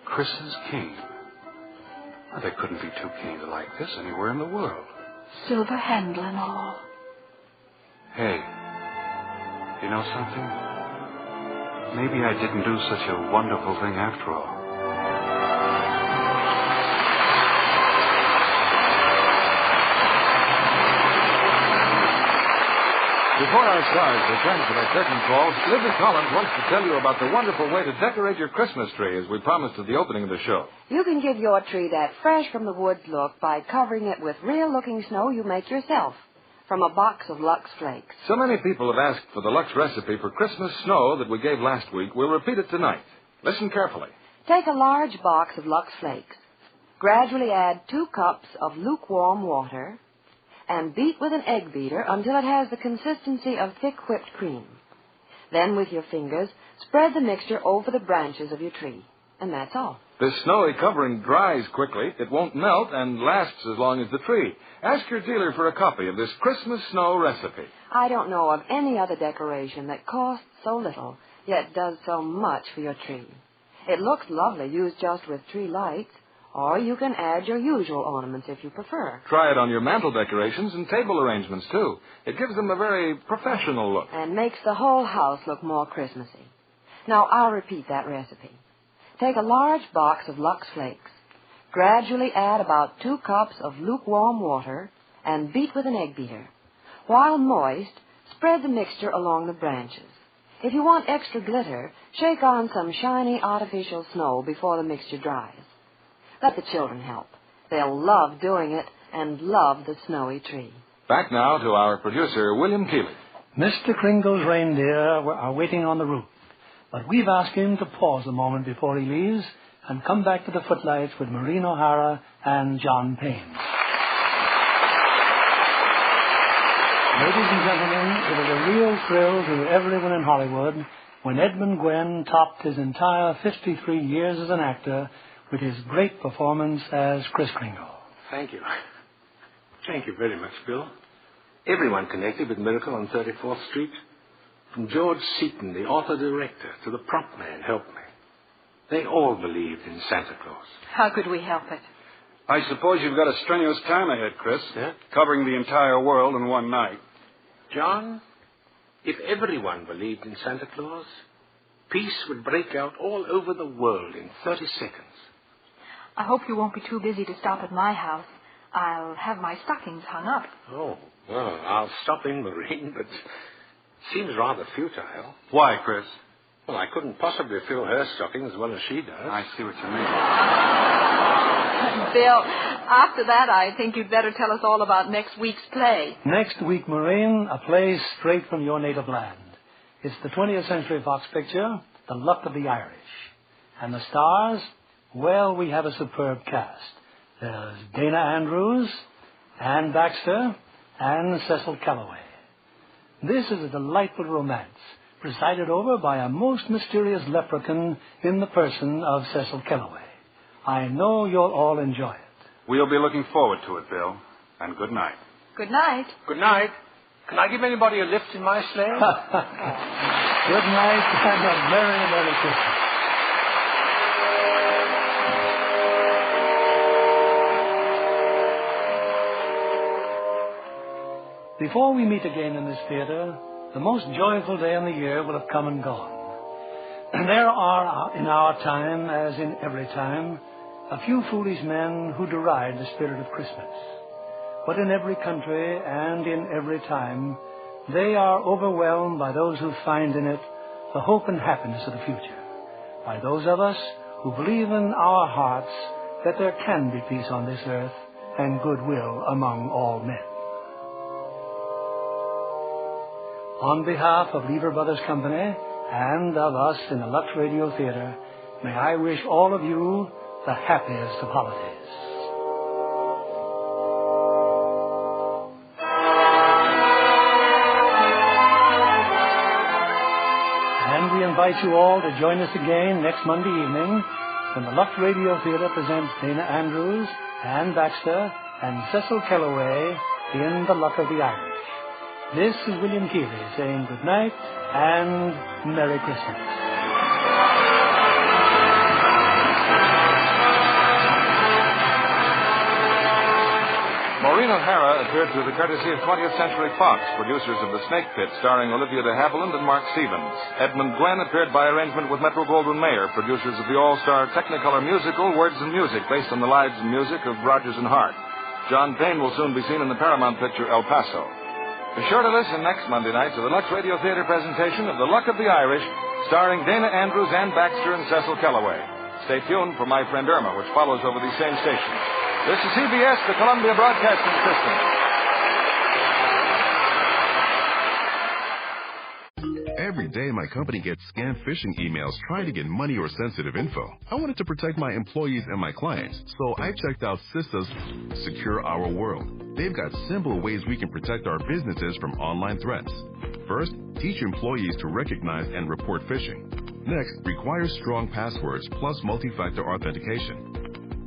Speaker 15: Chris's cane. Well, there couldn't be two canes like this anywhere in the world.
Speaker 6: Silver handle and all.
Speaker 15: Hey, you know something? Maybe I didn't do such a wonderful thing after all.
Speaker 1: Before our stars return to their curtain calls, Lizzie Collins wants to tell you about the wonderful way to decorate your Christmas tree, as we promised at the opening of the show.
Speaker 12: You can give your tree that fresh from the woods look by covering it with real-looking snow you make yourself from a box of Lux Flakes.
Speaker 1: So many people have asked for the Lux recipe for Christmas snow that we gave last week. We'll repeat it tonight. Listen carefully.
Speaker 12: Take a large box of Lux Flakes. Gradually add 2 cups of lukewarm water and beat with an egg beater until it has the consistency of thick whipped cream. Then, with your fingers, spread the mixture over the branches of your tree. And that's all.
Speaker 1: This snowy covering dries quickly, it won't melt, and lasts as long as the tree. Ask your dealer for a copy of this Christmas snow recipe.
Speaker 12: I don't know of any other decoration that costs so little, yet does so much for your tree. It looks lovely used just with tree lights, or you can add your usual ornaments if you prefer.
Speaker 1: Try it on your mantel decorations and table arrangements, too. It gives them a very professional look.
Speaker 12: And makes the whole house look more Christmassy. Now, I'll repeat that recipe. Take a large box of Lux Flakes. Gradually add about 2 cups of lukewarm water and beat with an egg beater. While moist, spread the mixture along the branches. If you want extra glitter, shake on some shiny artificial snow before the mixture dries. Let the children help. They'll love doing it and love the snowy tree.
Speaker 1: Back now to our producer, William Keeley.
Speaker 4: Mr. Kringle's reindeer are waiting on the roof, but we've asked him to pause a moment before he leaves and come back to the footlights with Maureen O'Hara and John Payne. Ladies and gentlemen, it was a real thrill to everyone in Hollywood when Edmund Gwenn topped his entire 53 years as an actor with his great performance as Kris Kringle.
Speaker 8: Thank you. Thank you very much, Bill. Everyone connected with Miracle on 34th Street, from George Seaton, the author-director, to the prop man, helped me. They all believed in Santa Claus.
Speaker 6: How could we help it?
Speaker 15: I suppose you've got a strenuous time ahead, Chris.
Speaker 8: Yeah?
Speaker 15: Covering the entire world in one night.
Speaker 8: John, if everyone believed in Santa Claus, peace would break out all over the world in 30 seconds.
Speaker 6: I hope you won't be too busy to stop at my house. I'll have my stockings hung up.
Speaker 8: Oh, well, I'll stop in, Maureen, but it seems rather futile.
Speaker 15: Why, Chris?
Speaker 8: Well, I couldn't possibly fill her stocking as well as she does.
Speaker 15: I see what you mean.
Speaker 6: Bill, After that, I think you'd better tell us all about next week's play.
Speaker 4: Next week, Maureen, a play straight from your native land. It's the 20th Century Fox picture, The Luck of the Irish. And the stars, well, we have a superb cast. There's Dana Andrews, Ann Baxter, and Cecil Kellaway. This is a delightful romance, presided over by a most mysterious leprechaun in the person of Cecil Kellaway. I know you'll all enjoy it.
Speaker 15: We'll be looking forward to it, Bill. And good night.
Speaker 6: Good night.
Speaker 13: Good night. Can I give anybody a lift in my sleigh?
Speaker 4: Good night and a Merry, Merry Christmas. Before we meet again in this theater, the most joyful day in the year will have come and gone. There are, in our time, as in every time, a few foolish men who deride the spirit of Christmas. But in every country and in every time, they are overwhelmed by those who find in it the hope and happiness of the future, by those of us who believe in our hearts that there can be peace on this earth and goodwill among all men. On behalf of Lever Brothers Company and of us in the Lux Radio Theater, may I wish all of you the happiest of holidays. And we invite you all to join us again next Monday evening when the Lux Radio Theater presents Dana Andrews, Ann Baxter, and Cecil Kellaway in The Luck of the Irish. This is William Keeley saying good night and Merry Christmas.
Speaker 3: Maureen O'Hara appeared through the courtesy of 20th Century Fox, producers of The Snake Pit, starring Olivia de Havilland and Mark Stevens. Edmund Gwenn appeared by arrangement with Metro-Goldwyn-Mayer, producers of the all-star Technicolor musical Words and Music, based on the lives and music of Rodgers and Hart. John Payne will soon be seen in the Paramount picture El Paso. Be sure to listen next Monday night to the Lux Radio Theater presentation of The Luck of the Irish, starring Dana Andrews, Ann Baxter, and Cecil Kellaway. Stay tuned for My Friend Irma, which follows over these same stations. This is CBS, the Columbia Broadcasting System.
Speaker 5: Every day, my company gets scam phishing emails trying to get money or sensitive info. I wanted to protect my employees and my clients, so I checked out CISA's Secure Our World. They've got simple ways we can protect our businesses from online threats. First, teach employees to recognize and report phishing. Next, require strong passwords plus multi-factor authentication.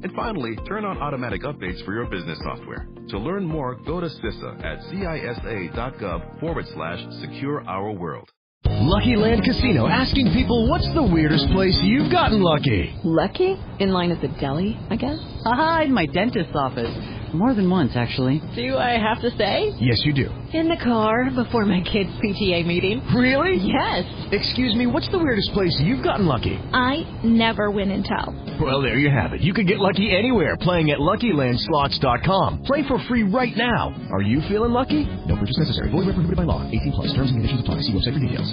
Speaker 5: And finally, turn on automatic updates for your business software. To learn more, go to CISA at CISA.gov/Secure Our World.
Speaker 2: Lucky Land Casino asking people, what's the weirdest place you've gotten lucky?
Speaker 14: Lucky? In line at the deli, I guess?
Speaker 23: Aha, in my dentist's office. More than once, actually.
Speaker 14: Do I have to say?
Speaker 2: Yes, you do.
Speaker 14: In the car before my kids' PTA meeting.
Speaker 2: Really?
Speaker 14: Yes.
Speaker 2: Excuse me, what's the weirdest place you've gotten lucky?
Speaker 24: I never win and tell.
Speaker 2: Well, there you have it. You can get lucky anywhere, playing at LuckyLandSlots.com. Play for free right now. Are you feeling lucky? No purchase necessary. Void where prohibited by law. 18+. Terms and conditions apply. See website for details.